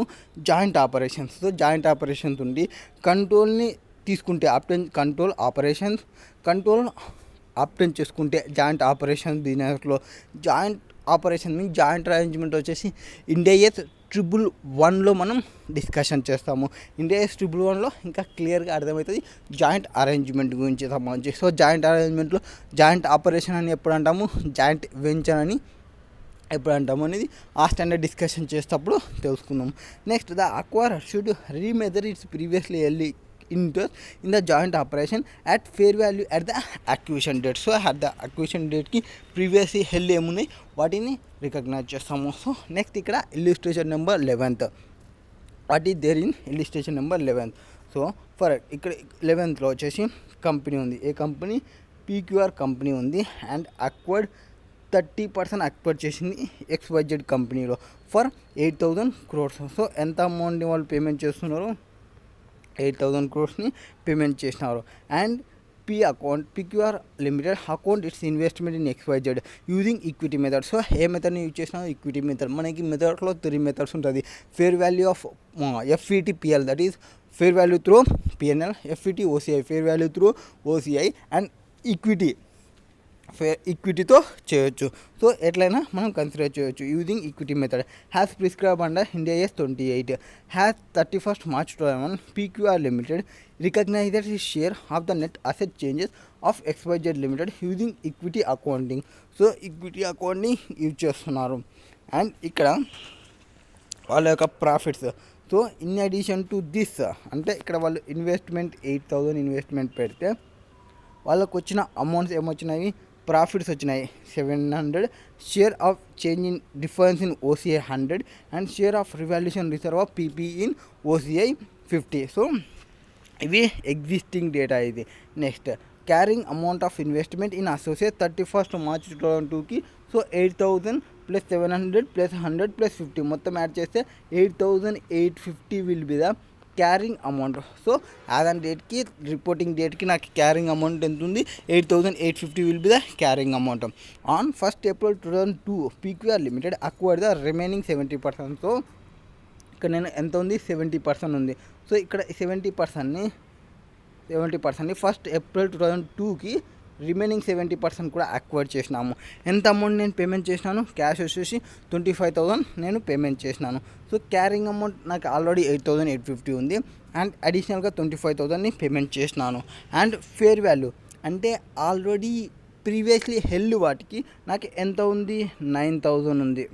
joint operations. So joint operations ఉండి కంట్రోల్ని తీసుకుంటే control obtain చేసుకుంటే joint operation బిజినెస్లో joint operation means joint arrangement వచ్చేసి ఇండియాస్ 111లో మనం డిస్కషన్ చేస్తాము. ఇండియాస్ 111లో ఇంకా క్లియర్గా అర్థమవుతుంది జాయింట్ అరేంజ్మెంట్ గురించి సంబంధించి. సో జాయింట్ అరేంజ్మెంట్లో జాయింట్ ఆపరేషన్ అని ఎప్పుడు అంటాము, జాయింట్ వెంచర్ అని ఎప్పుడు అంటాము అనేది ఆ స్టాండర్డ్ డిస్కషన్ చేసేటప్పుడు తెలుసుకుందాం. Next the acquirer should remeasure its previously held interest in the joint operation at fair value at the acquisition date. So at the acquisition dateకి ప్రీవియస్లీ హెల్డ్ ఏమున్నాయి వాటిని రికగ్నైజ్ చేస్తాము. సో నెక్స్ట్ ఇక్కడ illustration number 11th, what is there in illustration number 11th. So for ఇక్కడ 11thలో వచ్చేసి company ఉంది. ఏ కంపెనీ? పీక్యూఆర్ కంపెనీ ఉంది. అండ్ అక్వైర్డ్ 30% అక్వైర్ చేసింది XYZ కంపెనీలో ఫర్ 8,000 crores. సో ఎంత అమౌంట్ని వాళ్ళు పేమెంట్ చేస్తున్నారు? 8,000 crores పేమెంట్ చేసినారు. And PQR limited account its investment in XYZ using equity method. So ఏ మెథడ్ని యూజ్ చేసినా ఈక్విటీ మెథడ్. మనకి మెథడ్లో 3 మెథడ్స్ ఉంటుంది. Fair value of FVTPL, that is fair value through PNL, FVT OCI fair value through OCI, and ఈక్విటీతో చేయొచ్చు. So ఎట్లయినా మనం కన్సిడర్ చేయొచ్చు using equity method. Has prescribe under INDAS 28. Has 31st March 2021 PQR limited recognised his share of the net asset changes of XYZ limited using equity accounting. So equity accounting use చేస్తున్నారు. And ఇక్కడ వాళ్ళ యొక్క profits. So in addition to this అంటే ఇక్కడ వాళ్ళు investment 8,000 investment పెడితే వాళ్ళకు వచ్చిన అమౌంట్స్ ఏమొచ్చినాయి? ప్రాఫిట్స్ వచ్చినాయి 700, share of change in difference in OCI 100, and share of revaluation reserve of PP in OCI 50. So ఇవి ఎగ్జిస్టింగ్ డేటా ఇది. Next carrying amount of investment in associate 31st March 2022కి. So 8,000 + 700 + 100 + 50 మొత్తం add చేస్తే 8,850 will be the carrying amount. So as on డేట్కి reporting డేట్కి నాకు carrying amount ఎంత ఉంది? 8,850 will be the carrying amount. On 1st April 2002 PQR limited acquired the remaining 70%. So ఇక్కడ నేను ఎంత ఉంది? 70% ఉంది. సో ఇక్కడ 70%ని 1st April 2002కి రిమైనింగ్ 70% కూడా అక్వైర్ చేసినాము. ఎంత అమౌంట్ నేను పేమెంట్ చేసినాను? క్యాష్ వచ్చేసి 25,000 నేను పేమెంట్ చేసినాను. సో క్యారింగ్ అమౌంట్ నాకు ఆల్రెడీ 8,850 ఉంది. అండ్ అడిషనల్గా 25,000ని పేమెంట్ చేసినాను. అండ్ ఫేర్ వాల్యూ అంటే ఆల్రెడీ ప్రీవియస్లీ హెల్డ్ వాటికి నాకు ఎంత ఉంది? 9,000 ఉంది.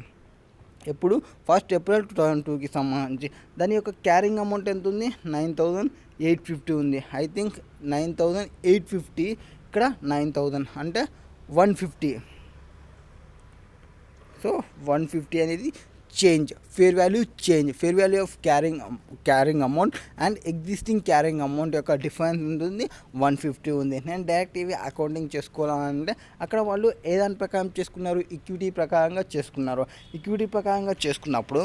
ఎప్పుడు? 1st April 2002కి సంబంధించి. దాని యొక్క క్యారింగ్ అమౌంట్ ఎంత ఉంది? 9,850 ఉంది. ఐ థింక్ 9,850 ఇక్కడ 9,000 అంటే 150. సో 150 అనేది change, fair value of carrying amount and existing carrying amount యొక్క డిఫరెన్స్ ఉంటుంది 150 ఉంది. నేను డైరెక్ట్ ఇవి అకౌంటింగ్ చేసుకోవాలంటే అక్కడ వాళ్ళు ఏదాని ప్రకారం చేసుకున్నారు? ఈక్విటీ ప్రకారంగా చేసుకున్నారు. ఈక్విటీ ప్రకారంగా చేసుకున్నప్పుడు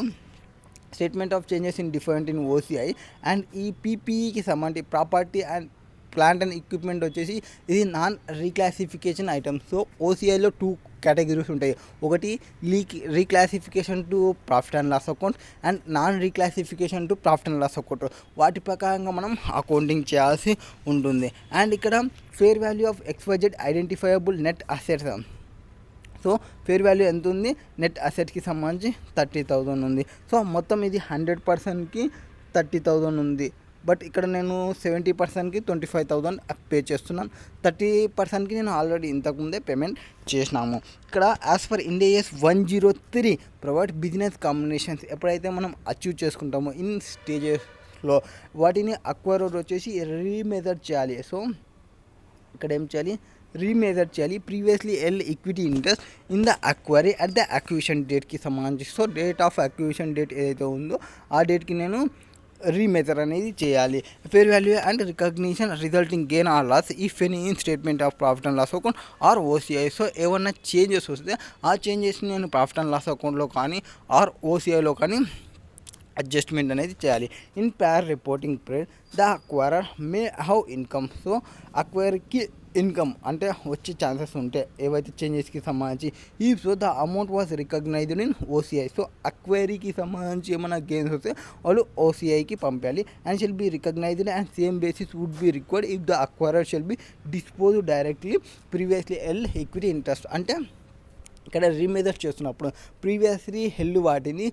statement of changes in different in OCI and ఈ PPEకి సంబంధించి property and plant and equipment వచ్చేసి ఇది నాన్ రీక్లాసిఫికేషన్ ఐటమ్స్. సో OCIలో 2 కేటగిరీస్ ఉంటాయి. ఒకటి reclassification to profit and loss account and non reclassification to profit and loss account. వాటి ప్రకారంగా మనం అకౌంటింగ్ చేయాల్సి ఉంటుంది. అండ్ ఇక్కడ fair value of XYZ identifiable net assets. So fair value ఎంత ఉంది? నెట్ అసెట్కి సంబంధించి 30,000 ఉంది. సో మొత్తం ఇది 100%కి 30,000 ఉంది. బట్ ఇక్కడ నేను 70%కి 25,000 పే చేస్తున్నాను. 30%కి నేను ఆల్రెడీ ఇంతకుముందే పేమెంట్ చేసినాము. ఇక్కడ as per INDAS 103 provide business combinations ఎప్పుడైతే మనం అచీవ్ చేసుకుంటామో ఇన్ స్టేజెస్లో వాటిని అక్వైరర్ వచ్చేసి రీమెజర్ చేయాలి. సో ఇక్కడ ఏం చేయాలి? రీమెజర్ చేయాలి. Previously held equity interest in the acquiree at the acquisition డేట్కి సంబంధించి. So date of acquisition date ఏదైతే ఉందో ఆ డేట్కి నేను రీమెజర్ అనేది చేయాలి. Fair value and recognition resulting gain or loss if any in statement of profit and loss account or OCI. So ఏమన్నా చేంజెస్ వస్తే ఆ చేంజెస్ని నేను ప్రాఫిట్ అండ్ లాస్ అకౌంట్లో కానీ ఆర్ OCIలో కానీ అడ్జస్ట్మెంట్ అనేది చేయాలి. In prior reporting period the acquirer may have income. So అక్వైర్కి ఇన్కమ్ అంటే వచ్చే ఛాన్సెస్ ఉంటాయి ఏవైతే చేంజెస్కి సంబంధించి. ఈ so the amount was recognised in OCI. So అక్వైరీకి సంబంధించి ఏమైనా గెయిన్స్ వస్తే వాళ్ళు ఓసీఐకి పంపాలి. And shall be recognised and same basis would be required if the acquirer shall be dispose directly previously held equity interest. అంటే ఇక్కడ రీమెజర్ చేస్తున్నప్పుడు ప్రీవియస్లీ హెల్డ్ వాటిని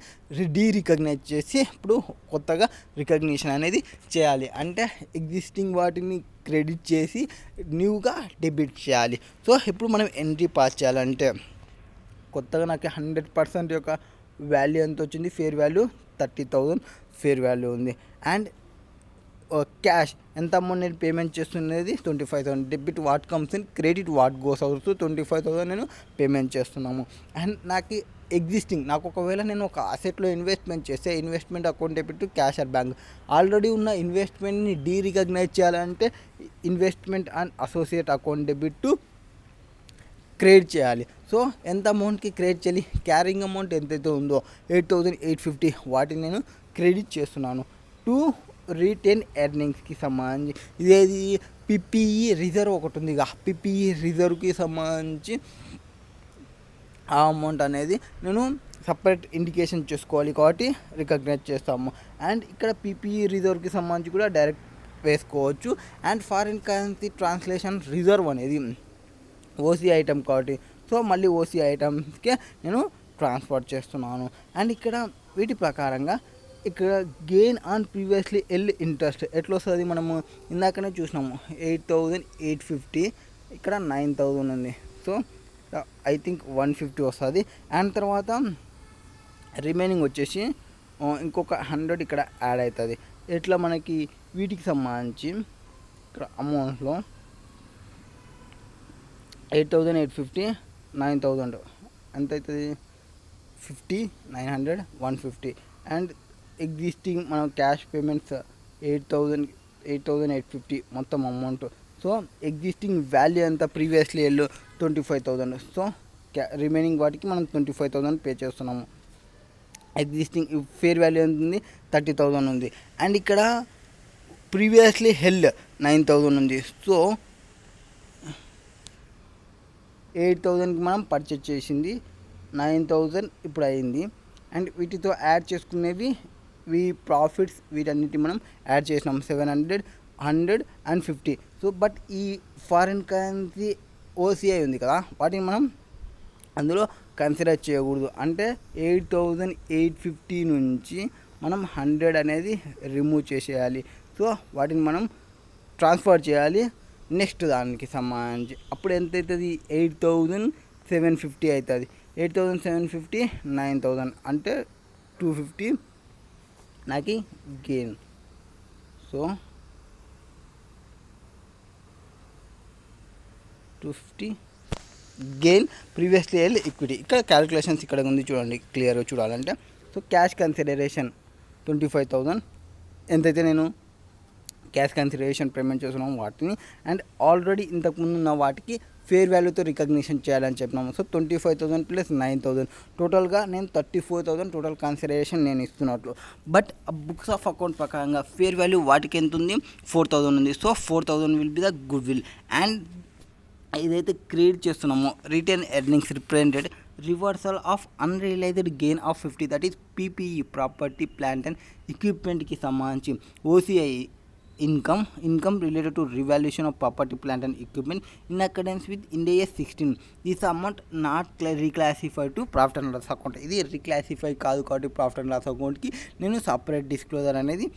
రికగ్నైజ్ చేసి ఇప్పుడు కొత్తగా రికగ్నిషన్ అనేది చేయాలి. అంటే ఎగ్జిస్టింగ్ వాటిని క్రెడిట్ చేసి న్యూగా డెబిట్ చేయాలి. సో ఇప్పుడు మనం ఎంట్రీ పాస్ చేయాలంటే కొత్తగా నాకు 100% యొక్క వాల్యూ ఎంత వచ్చింది, ఫేర్ వాల్యూ 30,000 ఫేర్ వాల్యూ ఉంది. అండ్ క్యాష్ ఎంత అమౌంట్ నేను పేమెంట్ చేస్తున్నది 25,000. Debit what comes in, credit what goes అవుతూ 25,000 నేను పేమెంట్ చేస్తున్నాము. అండ్ నాకు ఎగ్జిస్టింగ్ నాకు ఒకవేళ నేను ఒక అసెట్లో ఇన్వెస్ట్మెంట్ చేస్తే investment account debit cash or bank. Already ఉన్న ఇన్వెస్ట్మెంట్ని రికగ్నైజ్ చేయాలంటే investment and associate account debit to credit చేయాలి. సో ఎంత అమౌంట్కి క్రెడిట్ చేయాలి, క్యారింగ్ అమౌంట్ ఎంతైతే ఉందో 8,850 వాటిని నేను క్రెడిట్ చేస్తున్నాను. టు రిటైన్ ఎర్నింగ్స్కి సంబంధించి ఇదేది పిపిఈ రిజర్వ్ ఒకటి ఉంది. పిపిఈ రిజర్వ్కి సంబంధించి ఆ అమౌంట్ అనేది నేను సపరేట్ ఇండికేషన్ చేసుకోవాలి కాబట్టి రికగ్నైజ్ చేస్తాము. అండ్ ఇక్కడ పిపిఈ రిజర్వ్కి సంబంధించి కూడా డైరెక్ట్ వేసుకోవచ్చు. And foreign currency translation reserve అనేది ఓసీ ఐటమ్ కాబట్టి సో మళ్ళీ ఓసీ ఐటమ్స్కే నేను ట్రాన్స్ఫర్ చేస్తున్నాను. అండ్ ఇక్కడ వీటి ప్రకారంగా ఇక్కడ gain on previously held interest ఎట్లా వస్తుంది, మనము ఇందాకనే చూసినాము 8,850, ఇక్కడ 9,000 ఉంది. సో ఐ థింక్ 150 వస్తుంది. అండ్ తర్వాత రిమైనింగ్ వచ్చేసి ఇంకొక 100 ఇక్కడ యాడ్ అవుతుంది. ఎట్లా మనకి వీటికి సంబంధించి ఇక్కడ అమౌంట్లో 8,850 9,000 ఎంత అవుతుంది, 50 900 150. అండ్ ఎగ్జిస్టింగ్ మనం క్యాష్ పేమెంట్స్ 8,850 మొత్తం అమౌంట్. సో ఎగ్జిస్టింగ్ వాల్యూ ఎంత ప్రీవియస్లీ ఎల్ 25,000. సో రిమైనింగ్ వాటికి మనం 25,000 పే చేస్తున్నాము. ఎగ్జిస్టింగ్ ఫేర్ వాల్యూ ఎంత ఉంది, 30,000 ఉంది. అండ్ ఇక్కడ ప్రీవియస్లీ హెల్డ్ 9,000 ఉంది. సో 8,000కి మనం పర్చేజ్ చేసింది 9,000 ఇప్పుడు అయింది. అండ్ వీటితో యాడ్ చేసుకునేవి ప్రాఫిట్స్ వీటన్నిటి మనం యాడ్ చేసినాం 700 100 అండ్ 50. సో బట్ ఈ ఫారిన్ కరెన్సీ ఓసీఐ ఉంది కదా వాటిని మనం అందులో కన్సిడర్ చేయకూడదు. అంటే 8,850 నుంచి మనం 100 అనేది రిమూవ్ చేసేయాలి. సో వాటిని మనం ట్రాన్స్ఫర్ చేయాలి నెక్స్ట్ దానికి సంబంధించి. అప్పుడు ఎంత అవుతుంది, 8,750 అవుతుంది. 8,750 9,000 అంటే 250 నాకు gain. So 250 gain previously held equity. ఇక్కడ క్యాలిక్యులేషన్స్ ఇక్కడ ఉంది చూడండి, క్లియర్గా చూడాలంటే. సో క్యాష్ కన్సిడరేషన్ 25,000 ఎంతైతే నేను క్యాష్ కన్సిడరేషన్ పేమెంట్ చేస్తున్నాము వాటిని. అండ్ ఆల్రెడీ ఇంతకుముందు ఉన్న వాటికి ఫేర్ వాల్యూతో రికగ్నిషన్ చేయాలని చెప్పినాము. సో 25,000 ప్లస్ 9,000 టోటల్గా నేను 34,000 టోటల్ కన్సిడరేషన్ నేను ఇస్తున్నట్లు. బట్ బుక్స్ ఆఫ్ అకౌంట్ ప్రకారంగా ఫేర్ వాల్యూ వాటికి ఎంత ఉంది, 4,000 ఉంది. So 4,000 will be the goodwill. And ఏదైతే క్రియేట్ చేస్తున్నామో retain earnings represented reversal of unrealised gain of 50, that is PPE property plant and ఎక్విప్మెంట్కి సంబంధించి OCI income related to revaluation of property plant and equipment in accordance with INDAS 16. This amount not reclassified to profit and loss account. ఇది రీక్లాసిఫై కాదు కాబట్టి profit and loss అకౌంట్కి నేను separate disclosure అనేది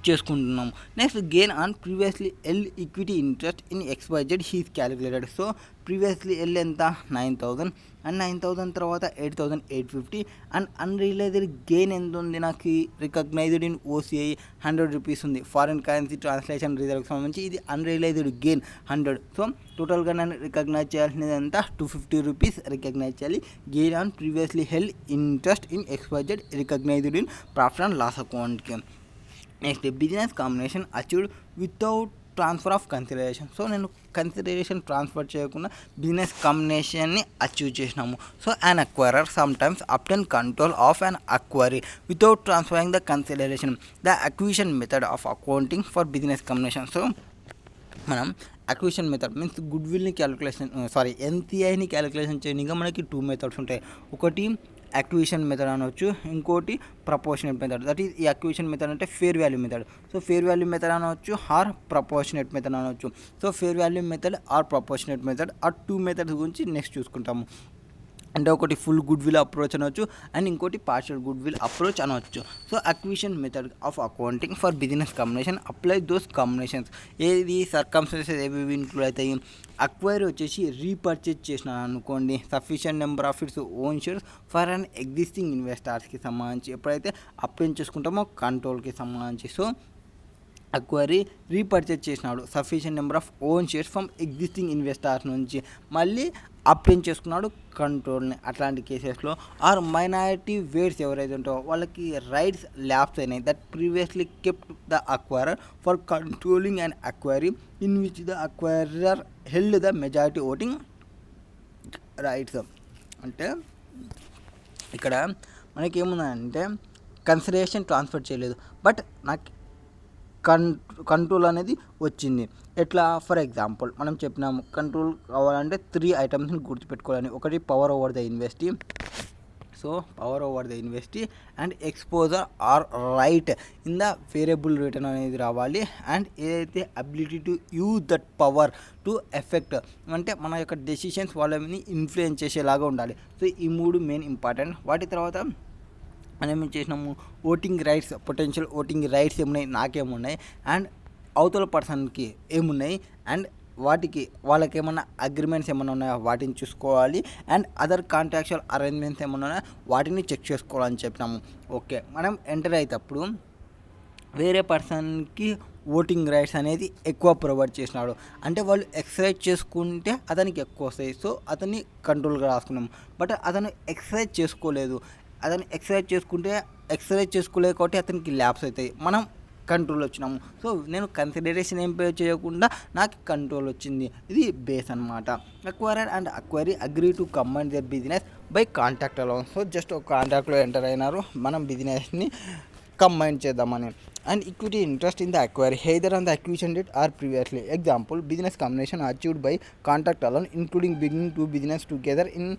చేసుకుంటున్నాము. Next gain on previously held equity interest in XYZ he's calculated. So previously L ఎంత 9,000 and 9,000 తర్వాత 8,850 and unrealised gain ఎంత ఉంది నాకు రికగ్నైజ్డ్ ఇన్ ఓసీఐ 100 రూపీస్ ఉంది. ఫారిన్ కరెన్సీ ట్రాన్స్లేషన్ రిజర్వ్కి సంబంధించి ఇది అన్రియలైజ్డ్ గెయిన్ 100. సో టోటల్గా నేను రికగ్నైజ్ చేయాల్సినది ఎంత 250 రూపీస్ రికగ్నైజ్ చేయాలి. Gain on previously held interest in XYZ recognised in profit and loss అకౌంట్కి. Next business combination achieved without transfer of consideration. So నేను కన్సిడరేషన్ ట్రాన్స్ఫర్ చేయకుండా బిజినెస్ కాంబినేషన్ని అచీవ్ చేసినాము. So an acquirer sometimes obtain control of an acquiree without transferring the consideration, the acquisition method of accounting for business combination. So మనం acquisition method means గుడ్ విల్ని calculation ఎన్సిఐని calculation చేయడానికి మనకి 2 methods ఉంటాయి. ఒకటి అక్విజిషన్ మెథడ్ అనవచ్చు, ఇంకోటి ప్రపోర్షనేట్ మెథడ్. దట్ ఈస్ ఈ అక్విజిషన్ మెథడ్ అంటే fair value method. So fair value method అనవచ్చు ఆర్ ప్రపోర్షనేట్ మెథడ్ అనవచ్చు. So fair value method or proportionate method ఆ 2 మెథడ్స్ గురించి నెక్స్ట్ చూసుకుంటాము. అంటే ఒకటి ఫుల్ గుడ్ విల్ అప్రోచ్ అనవచ్చు అండ్ ఇంకోటి పార్షియల్ గుడ్ విల్ అప్రోచ్ అనవచ్చు. So acquisition method of accounting for business combination apply those combinations. ఏది సర్కమ్స్టెన్సెస్ ఏవి ఇంక్లూడ్ అవుతాయి? అక్వైరీ వచ్చేసి రీపర్చేజ్ చేసినాను అనుకోండి, sufficient number of its own shares for an existing ఇన్వెస్టర్స్కి సంబంధించి ఎప్పుడైతే అప్లై చేసుకుంటామో కంట్రోల్కి సంబంధించి. సో అక్వైరీ రీపర్చేజ్ చేసినాడు sufficient number of own shares from existing investors నుంచి, మళ్ళీ అప్లైన్ చేసుకున్నాడు కంట్రోల్ని. అట్లాంటి కేసెస్లో ఆర్ మైనారిటీ వేట్స్ ఎవరైతే ఉంటారో వాళ్ళకి రైట్స్ ల్యాప్స్ అయినాయి, that previously kept the acquirer for controlling and acquiree in which the acquirer held the majority voting rights. అంటే ఇక్కడ మనకేముందంటే కన్సిడరేషన్ ట్రాన్స్ఫర్ చేయలేదు, బట్ నాకు కంట్రోల్ అనేది వచ్చింది. ఎట్లా? ఫర్ ఎగ్జాంపుల్ మనం చెప్పినాము కంట్రోల్ కావాలంటే 3 ఐటమ్స్ని గుర్తుపెట్టుకోవాలని. ఒకటి power over the investee. So power over the investee and exposure or right in the variable return అనేది రావాలి. అండ్ ఏదైతే ability to use that power to effect, అంటే మన యొక్క డెసిషన్స్ వాళ్ళని ఇన్ఫ్లుయెన్స్ చేసేలాగా ఉండాలి. సో ఈ 3 మెయిన్ ఇంపార్టెంట్. వాటి తర్వాత మనం ఏం చేసినాము, voting rights, potential voting rights ఏమున్నాయి, నాకేమున్నాయి, అండ్ అవతల పర్సన్కి ఏమున్నాయి, అండ్ వాటికి వాళ్ళకి ఏమన్నా అగ్రిమెంట్స్ ఏమైనా ఉన్నాయో వాటిని చూసుకోవాలి. అండ్ అదర్ కాంట్రాక్చువల్ అరేంజ్మెంట్స్ ఏమైనా ఉన్నాయో వాటిని చెక్ చేసుకోవాలని చెప్పినాము. ఓకే, మనం ఎంటర్ అయ్యేటప్పుడు వేరే పర్సన్కి ఓటింగ్ రైట్స్ అనేది ఎక్కువ ప్రొవైడ్ చేసినాడు, అంటే వాళ్ళు ఎక్సర్సైజ్ చేసుకుంటే అతనికి ఎక్కువ వస్తాయి. సో అతన్ని కంట్రోల్గా రాసుకున్నాము. బట్ అతను ఎక్సర్సైజ్ చేసుకోలేదు, అతను ఎక్సర్సైజ్ చేసుకోలేదు కాబట్టి అతనికి ల్యాబ్స్ అవుతాయి, మనం కంట్రోల్ వచ్చినాము. సో నేను కన్సిడరేషన్ ఏం పే చేయకుండా నాకు కంట్రోల్ వచ్చింది. ఇది బేస్ అనమాట. Acquirer and acquiree agree to combine their business by contract alone. So just ఒక కాంట్రాక్ట్లో ఎంటర్ అయినారు, మనం బిజినెస్ని కంబైన్ చేద్దామని. And equity interest in the acquiree either on the acquisition date or previously. Example business combination achieved by contract alone including bringing two business together in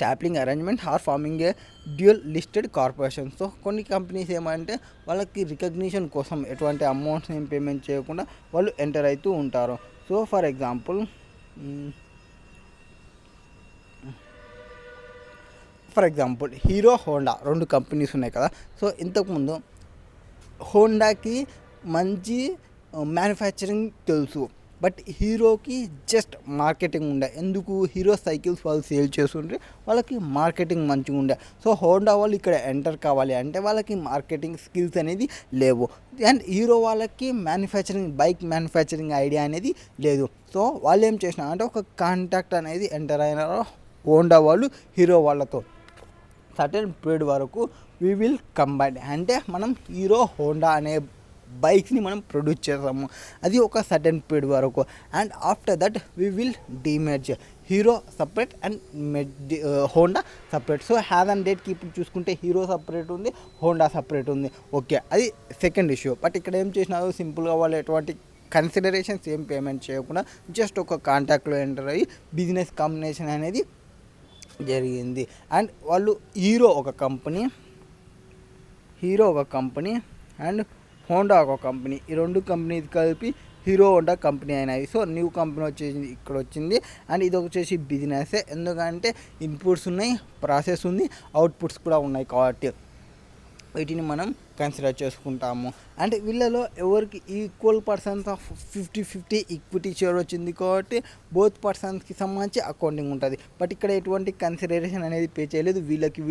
stapling arrangement or forming a dual listed corporation. So కొన్ని companies ఏమంటే వాళ్ళకి recognition కోసం ఎటువంటి amounts ఏం payment చేయకుండా వాళ్ళు enter అవుతూ ఉంటారు. So for example hero, Honda 2 companies ఉన్నాయి కదా. సో ఇంతకుముందు హోండాకి మంచి మ్యానుఫ్యాక్చరింగ్ తెలుసు, బట్ హీరోకి జస్ట్ మార్కెటింగ్ ఉండే. ఎందుకు? హీరో సైకిల్స్ వాళ్ళు సేల్ చేస్తుంటే వాళ్ళకి మార్కెటింగ్ మంచిగా ఉండే. సో హోండా వాళ్ళు ఇక్కడ ఎంటర్ కావాలి అంటే వాళ్ళకి మార్కెటింగ్ స్కిల్స్ అనేది లేవు. అండ్ హీరో వాళ్ళకి బైక్ మ్యానుఫ్యాక్చరింగ్ ఐడియా అనేది లేదు. సో వాళ్ళు ఏం చేసినారు అంటే ఒక కాంటాక్ట్ అనేది ఎంటర్ అయినారో హోండా వాళ్ళు హీరో వాళ్ళతో. సర్టెన్ పీరియడ్ వరకు వీ విల్ కంబైన్, అంటే మనం హీరో హోండా అనే బైక్స్ని మనం ప్రొడ్యూస్ చేస్తాము, అది ఒక సర్టెన్ పీరియడ్ వరకు. And after that we will డిమెర్జ్, hero separate and Honda separate. So have and డేట్కి ఇప్పుడు చూసుకుంటే హీరో సపరేట్ ఉంది, హోండా సపరేట్ ఉంది. ఓకే, అది సెకండ్ ఇష్యూ. బట్ ఇక్కడ ఏం చేసినారు, సింపుల్గా వాళ్ళు ఎటువంటి కన్సిడరేషన్స్ ఏం పేమెంట్ చేయకుండా జస్ట్ ఒక కాంటాక్ట్లో ఎంటర్ అయ్యి బిజినెస్ కాంబినేషన్ అనేది జరిగింది. అండ్ వాళ్ళు హీరో ఒక కంపెనీ అండ్ హోండా ఒక కంపెనీ, ఈ 2 కంపెనీస్ కలిపి హీరో హోండా కంపెనీ అయినాయి. సో న్యూ కంపెనీ వచ్చేసి ఇక్కడ వచ్చింది. అండ్ ఇది వచ్చేసి బిజినెసే, ఎందుకంటే ఇన్పుట్స్ ఉన్నాయి, ప్రాసెస్ ఉంది, అవుట్పుట్స్ కూడా ఉన్నాయి కాబట్టి వీటిని మనం కన్సిడర్ చేసుకుంటాము. అండ్ వీళ్ళలో ఎవరికి equal persons of 50-50 equity share వచ్చింది కాబట్టి బోత్ పర్సన్స్కి సంబంధించి అకౌంటింగ్ ఉంటుంది. బట్ ఇక్కడ ఎటువంటి కన్సిడరేషన్ అనేది పే చేయలేదు, వీళ్ళకి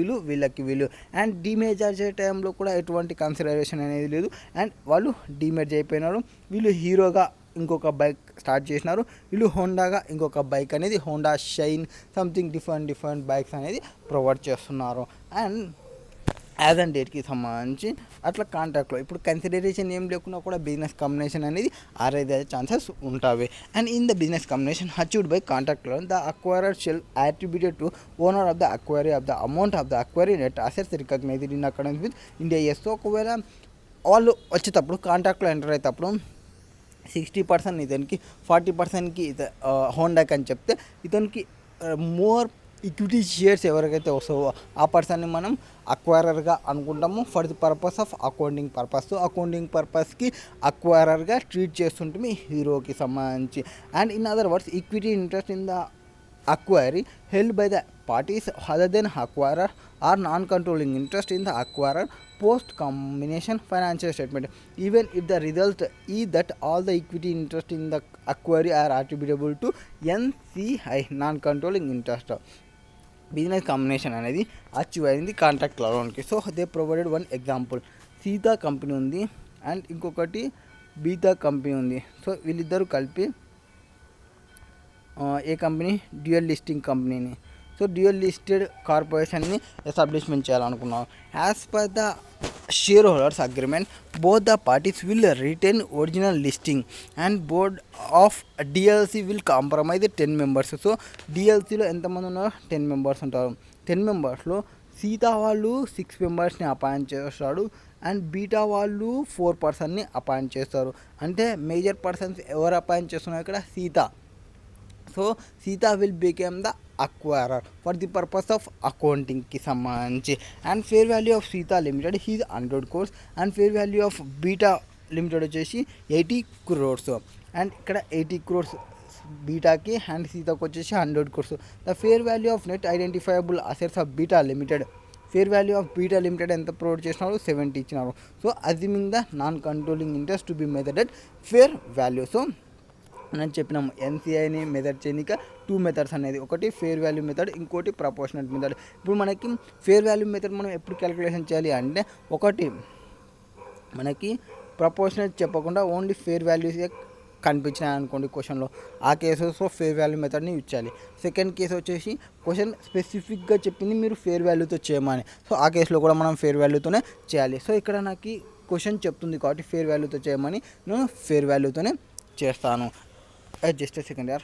వీళ్ళు. అండ్ డీమేజ్ చేసే టైంలో కూడా ఎటువంటి కన్సిడరేషన్ అనేది లేదు. అండ్ వాళ్ళు డీమేజ్ అయిపోయినారు. వీళ్ళు హీరోగా ఇంకొక బైక్ స్టార్ట్ చేసినారు, వీళ్ళు హోండాగా ఇంకొక బైక్ అనేది Honda Shine something different bikes అనేది ప్రొవైడ్ చేస్తున్నారు. అండ్ యాజ్ అండ్ డేట్కి సంబంధించి అట్లా కాంట్రాక్ట్లో ఇప్పుడు కన్సిడరేషన్ ఏం లేకున్నా కూడా బిజినెస్ కాంబినేషన్ అనేది అరైజ్ అయ్యే ఛాన్సెస్ ఉంటాయి. And in the business combination achieved by కాంట్రాక్ట్లో the acquirer shall attributed to owner of the acquiree of the amount of the acquiree net assets recognised in accordance with Ind AS. ఒకవేళ వాళ్ళు వచ్చేటప్పుడు కాంట్రాక్ట్లో enter అయ్యేటప్పుడు 60% ఇతనికి 40%కి హోండాకి అని చెప్తే ఇతనికి more equity shares ఎవరికైతే వస్తావో ఆ పర్సన్ని మనం అక్వైరర్గా అనుకుంటాము for the purpose of accounting purpose. Accounting పర్పస్కి అక్వైరర్గా ట్రీట్ చేస్తుంటే హీరోకి సంబంధించి. And in other words equity interest in the acquiry held by the parties other than acquirer or non-controlling interest in the acquirer post combination financial statement, even if the result is that all the equity interest in the acquiry are attributable to NCI non-controlling interest. Business combination అనేది achieve అయింది contract లోన్కి. So they provided one example. Sita company ఉంది and ఇంకొకటి beta company ఉంది. So వీళ్ళిద్దరూ కలిపి a company dual listing కంపెనీని so dual listed కార్పొరేషన్ని ఎస్టాబ్లిష్మెంట్ చేయాలనుకున్నాం. As per the shareholders agreement both the parties will retain original listing and board of DLC will compromise 10 members. So డిఎల్సీలో ఎంతమంది ఉన్నారో 10 members ఉంటారు. 10 members Sita వాళ్ళు 6 members appoint చేస్తాడు and beta వాళ్ళు 4 persons appoint చేస్తారు. అంటే మేజర్ పర్సన్స్ ఎవరు అపాయింట్ చేస్తున్నారు ఇక్కడ Sita. So Sita will became the acquirer for the purpose of అకౌంటింగ్కి సంబంధించి. And fair value of Sita limited is 100 crores and fair value of beta limited వచ్చేసి 80 crores. అండ్ ఇక్కడ 80 crores బీటాకి అండ్ సీతాకి వచ్చేసి 100 crores. The fair value of net identifiable assets of beta limited fair value of beta limited ఎంత provide చేసినారు 70 ఇచ్చినారు. So assuming the non controlling interest to be measured fair value. So నేను చెప్పినాము ఎన్సిఐని method చేయడానికి 2 methods అనేది, ఒకటి fair value method, ఇంకోటి ప్రపోర్షనల్ మెథడ్. ఇప్పుడు మనకి ఫేర్ వాల్యూ మెథడ్ మనం ఎప్పుడు క్యాలిక్యులేషన్ చేయాలి అంటే ఒకటి మనకి ప్రపోర్షనల్ చెప్పకుండా ఓన్లీ ఫేర్ వాల్యూస్ కనిపించినాయి అనుకోండి క్వశ్చన్లో, ఆ కేసెస్లో ఫేర్ వాల్యూ మెథడ్ని యూజ్ చేయాలి. సెకండ్ కేసు వచ్చేసి క్వశ్చన్ స్పెసిఫిక్గా చెప్పింది మీరు ఫేర్ వాల్యూతో చేయమని, సో ఆ కేసులో కూడా మనం ఫేర్ వాల్యూతోనే చేయాలి. సో ఇక్కడ నాకు క్వశ్చన్ చెప్తుంది కాబట్టి ఫేర్ వాల్యూతో చేయమని నేను ఫేర్ వాల్యూతోనే చేస్తాను. జస్ట్ సెకండ్ యార్.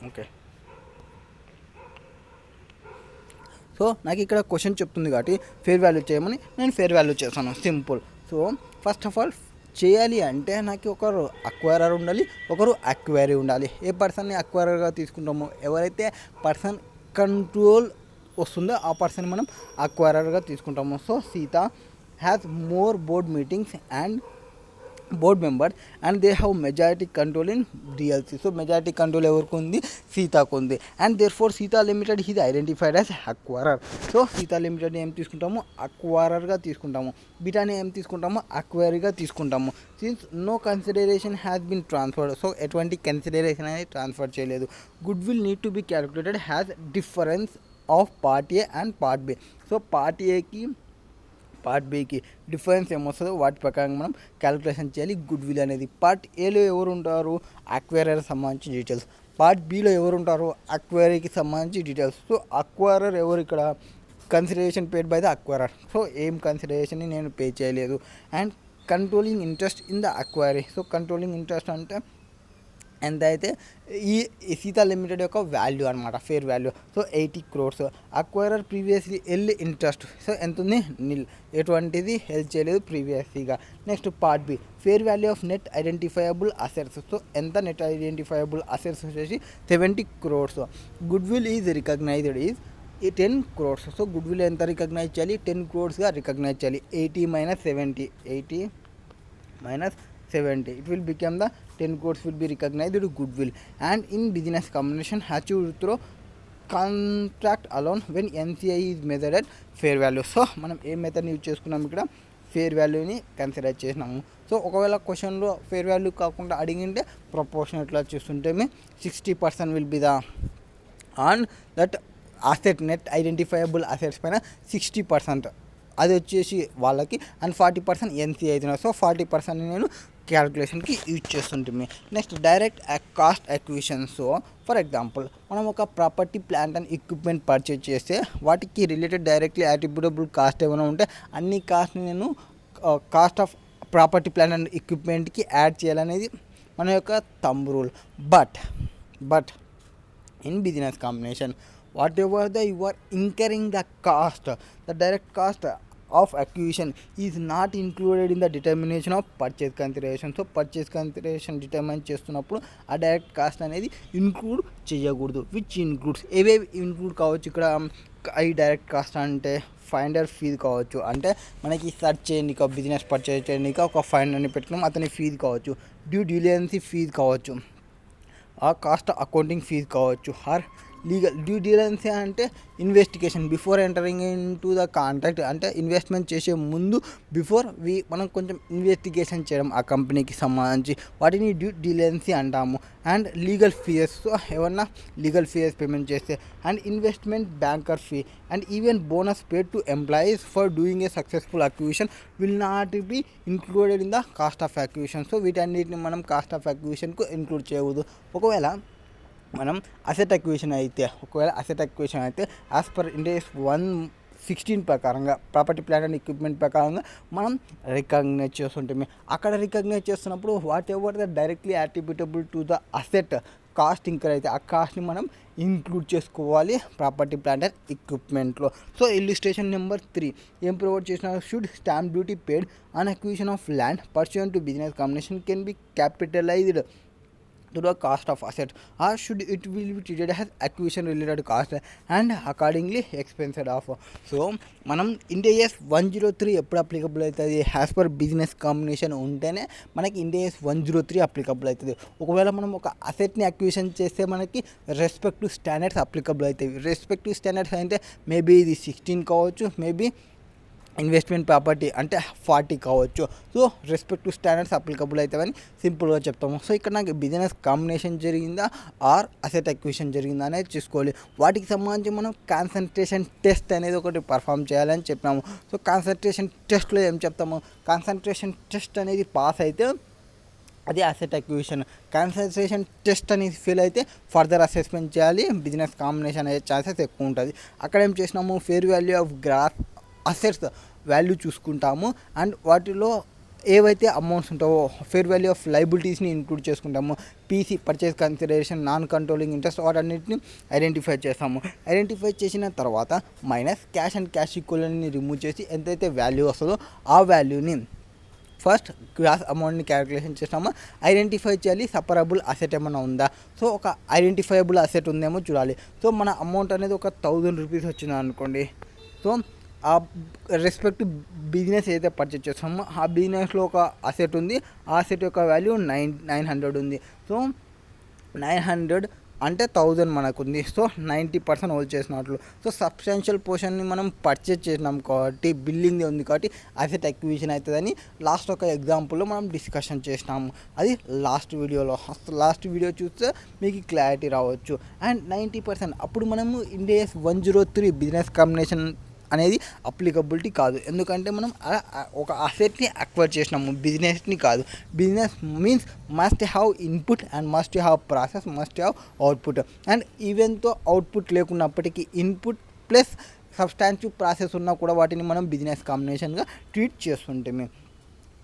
ఓకే, సో నాకు ఇక్కడ క్వశ్చన్ చెప్తుంది కాబట్టి ఫేర్ వాల్యూ చేయమని నేను ఫేర్ వాల్యూ చేస్తాను, simple. So first of all చేయాలి అంటే నాకు ఒకరు అక్వైరర్ ఉండాలి, ఒకరు అక్వైరీ ఉండాలి. ఏ పర్సన్ని అక్వైరర్గా తీసుకుంటామో, ఎవరైతే పర్సన్ కంట్రోల్ వస్తుందో ఆ పర్సన్ మనం అక్వైరర్గా తీసుకుంటాము. So Sita has more board meetings and board members and they have majority control in DLC. So majority control ఎవరికి ఉంది, సీతాకు ఉంది. And therefore Sita limited is identified as acquirer. So Sita limited ఏం తీసుకుంటాము, అక్వైరర్గా తీసుకుంటాము. బీటాని ఏం తీసుకుంటాము, అక్వైరీగా తీసుకుంటాము. Since no consideration has been transferred, so ఎటువంటి కన్సిడరేషన్ అనేది ట్రాన్స్ఫర్ చేయలేదు. Goodwill need to be calculated has difference of part A and part B. So part ఏకి పార్ట్ బికి డిఫరెన్స్ ఏమొస్తుందో వాటి ప్రకారం మనం క్యాలిక్యులేషన్ చేయాలి గుడ్ విల్ అనేది. పార్ట్ ఏలో ఎవరు ఉంటారు, అక్వైరర్ సంబంధించిన డీటెయిల్స్. పార్ట్ బిలో ఎవరు ఉంటారు, అక్వైరీకి సంబంధించి డీటెయిల్స్. సో అక్వైరర్ ఎవరు ఇక్కడ, consideration paid by the acquirer. So ఏం కన్సిడరేషన్ని నేను పే చేయలేదు. And controlling interest in the acquiree. So controlling interest అంటే ఎంత అయితే ఈ సీతా లిమిటెడ్ యొక్క వాల్యూ అనమాట, fair value. So 80 crores. Acquirer previously held interest. So ఎంత ఉంది, నిల్, ఎటువంటిది హెల్ప్ చేయలేదు ప్రీవియస్లీగా. Next part B fair value of net identifiable assets. So ఎంత నెట్ ఐడెంటిఫైయబుల్ అసెట్స్ వచ్చేసి 70 crores. Goodwill is recognised is 10 crores. So goodwill ఎంత recognise చేయాలి, 10 crores recognise చేయాలి. 80 - 70, 80 - 70, it will become the 10 crores will be recognized goodwill. And in business combination achieved through contract alone when NCI is measured at fair value. So మనం ఏ మెథడ్ని use చేసుకున్నాం, ఇక్కడ fair వాల్యూని consider చేసినాము. So ఒకవేళ క్వశ్చన్లో fair value కాకుండా అడిగింటే ప్రపోర్షనట్లా చూస్తుంటే 60% will be the on that asset, net identifiable assets పైన 60% అది వచ్చేసి వాళ్ళకి, అండ్ 40% ఎన్సీఐ అవుతున్నారు. సో 40% నేను క్యాల్కులేషన్కి యూజ్ చేస్తుంటుంది. Next direct cost acquisition. So for example మనం ఒక property plant and equipment purchase చేస్తే వాటికి రిలేటెడ్ డైరెక్ట్లీ అట్రిబ్యూటబుల్ కాస్ట్ ఏమైనా ఉంటే అన్ని కాస్ట్ని నేను cost of property plant and ఎక్విప్మెంట్కి యాడ్ చేయాలనేది మన యొక్క thumb rule. But in business combination, whatever you are incurring the cost, the direct cost of acquisition is not included in the determination of purchase consideration. So purchase consideration determine చేస్తున్నప్పుడు ఆ direct cost అనేది include చేయకూడదు. Which includes ఏవేవి include కావచ్చు ఇక్కడ ఈ direct cost అంటే finder fee కావచ్చు, అంటే మనకి సర్చ్ చేయడానికి బిజినెస్ పర్చేజ్ చేయడానికి ఒక ఫైండర్ని పెట్టుకున్నాం అతని ఫీజు కావచ్చు, డ్యూ డిలిజెన్స్ ఫీజు కావచ్చు, ఆ కాస్ట్ అకౌంటింగ్ ఫీజు కావచ్చు, ఆర్ లీగల్ డ్యూ డిలిజెన్స్ అంటే investigation before entering in to the contract, అంటే ఇన్వెస్ట్మెంట్ చేసే ముందు మనం కొంచెం ఇన్వెస్టిగేషన్ చేయడం ఆ కంపెనీకి సంబంధించి వాటిని డ్యూ డిలిజెన్స్ అంటాము. అండ్ లీగల్ ఫీజెస్, సో ఏమన్నా లీగల్ ఫీజెస్ పేమెంట్ చేస్తే, and investment banker fee, and even bonus paid to employees for doing a successful acquisition will not be included in the cost of acquisition. So వీటన్నిటిని మనం cost of అక్విజిషన్కు include చేయకూడదు. ఒకవేళ మనం asset acquisition అయితే as per ఇండెస్ 116 ప్రకారంగా property plant and equipment ప్రకారంగా మనం recognise చేస్తుంటాము. అక్కడ రికగ్నైజ్ చేస్తున్నప్పుడు whatever the directly attributable to the asset cost incur అయితే ఆ కాస్ట్ని మనం ఇంక్లూడ్ చేసుకోవాలి ప్రాపర్టీ ప్లాంట్ అండ్ ఎక్విప్మెంట్లో. సో ఇల్లుస్ట్రేషన్ నెంబర్ 3 ఏం ప్రొవైడ్ చేసిన, should stamp duty paid on acquisition of land pursuant to business combination can be capitalised to the cost of asset, or should it will be treated as acquisition related cost and accordingly expensed off. So మనం INDAS 103 ఎప్పుడు applicable అవుతుంది, as per business combination ఉంటేనే మనకి INDAS 103 applicable అవుతుంది. ఒకవేళ మనం ఒక అసెట్ని acquisition చేస్తే మనకి రెస్పెక్టివ్ స్టాండర్డ్స్ అప్లికబుల్ అవుతాయి. రెస్పెక్టివ్ స్టాండర్డ్స్ అంటే మేబీ ఇది 16 కావచ్చు, మేబీ ఇన్వెస్ట్మెంట్ ప్రాపర్టీ అంటే 40 కావచ్చు. సో రెస్పెక్టివ్ స్టాండర్డ్స్ అప్లికబుల్ అవుతాయని సింపుల్గా చెప్తాము. సో ఇక్కడ నాకు బిజినెస్ కాంబినేషన్ జరిగిందా ఆర్ అసెట్ అక్విజిషన్ జరిగిందా అనేది చూసుకోవాలి. వాటికి సంబంధించి మనం కాన్సన్ట్రేషన్ టెస్ట్ అనేది ఒకటి పర్ఫామ్ చేయాలని చెప్పినాము. సో కాన్సన్ట్రేషన్ టెస్ట్లో ఏం చెప్తాము, కాన్సన్ట్రేషన్ టెస్ట్ అనేది పాస్ అయితే అది అసెట్ అక్విజిషన్, కాన్సన్ట్రేషన్ టెస్ట్ అనేది ఫెయిల్ అయితే ఫర్దర్ అసెస్మెంట్ చేయాలి, బిజినెస్ కాంబినేషన్ అయ్యే ఛాన్సెస్ ఎక్కువ ఉంటుంది. అక్కడ ఏం చేసినాము, fair value of gross assets value చూసుకుంటాము, అండ్ వాటిలో ఏవైతే అమౌంట్స్ ఉంటావో ఫేర్ వాల్యూ ఆఫ్ లైబిలిటీస్ని ఇంక్లూడ్ చేసుకుంటాము. PC purchase consideration, non controlling interest వాటన్నిటిని ఐడెంటిఫై చేస్తాము. ఐడెంటిఫై చేసిన తర్వాత మైనస్ క్యాష్ అండ్ క్యాష్ ఈక్వలెంట్ని రిమూవ్ చేసి ఎంతైతే వాల్యూ వస్తుందో ఆ వాల్యూని ఫస్ట్ గ్రాస్ అమౌంట్ని క్యాలిక్యులేషన్ చేస్తామో ఐడెంటిఫై చేయాలి. సపరబుల్ అసెట్ ఏమైనా ఉందా, సో ఒక ఐడెంటిఫైబుల్ అసెట్ ఉందేమో చూడాలి. సో మన అమౌంట్ అనేది ఒక 1000 రూపీస్ వచ్చింది అనుకోండి. సో ఆ రెస్పెక్ట్ బిజినెస్ ఏదైతే పర్చేజ్ చేస్తామో ఆ బిజినెస్లో ఒక అసెట్ ఉంది, ఆ అసెట్ యొక్క వాల్యూ 900 ఉంది. సో 900 అంటే 1000 మనకుంది. సో 90% హోల్డ్ చేసినట్లు. సో సబ్స్టాన్షియల్ పోర్షన్ని మనం పర్చేజ్ చేసినాం కాబట్టి బిల్లింగ్ ఉంది కాబట్టి అసెట్ అక్విజిషన్ అవుతుందని లాస్ట్ ఒక ఎగ్జాంపుల్లో మనం డిస్కషన్ చేసినాము. అది లాస్ట్ వీడియో చూస్తే మీకు క్లారిటీ రావచ్చు. అండ్ 90% అప్పుడు మనము INDAS 103 బిజినెస్ కాంబినేషన్ అనేది అప్లికబిలిటీ కాదు. ఎందుకంటే మనం ఒక అసెట్ని అక్వైర్ చేసినాము, బిజినెస్ని కాదు. Business means must have input and must have process, must have output. And even though output లేకున్నప్పటికీ ఇన్పుట్ ప్లస్ సబ్స్టాన్సివ్ ప్రాసెస్ ఉన్నా కూడా వాటిని మనం బిజినెస్ కాంబినేషన్గా ట్రీట్ చేస్తుంటాము.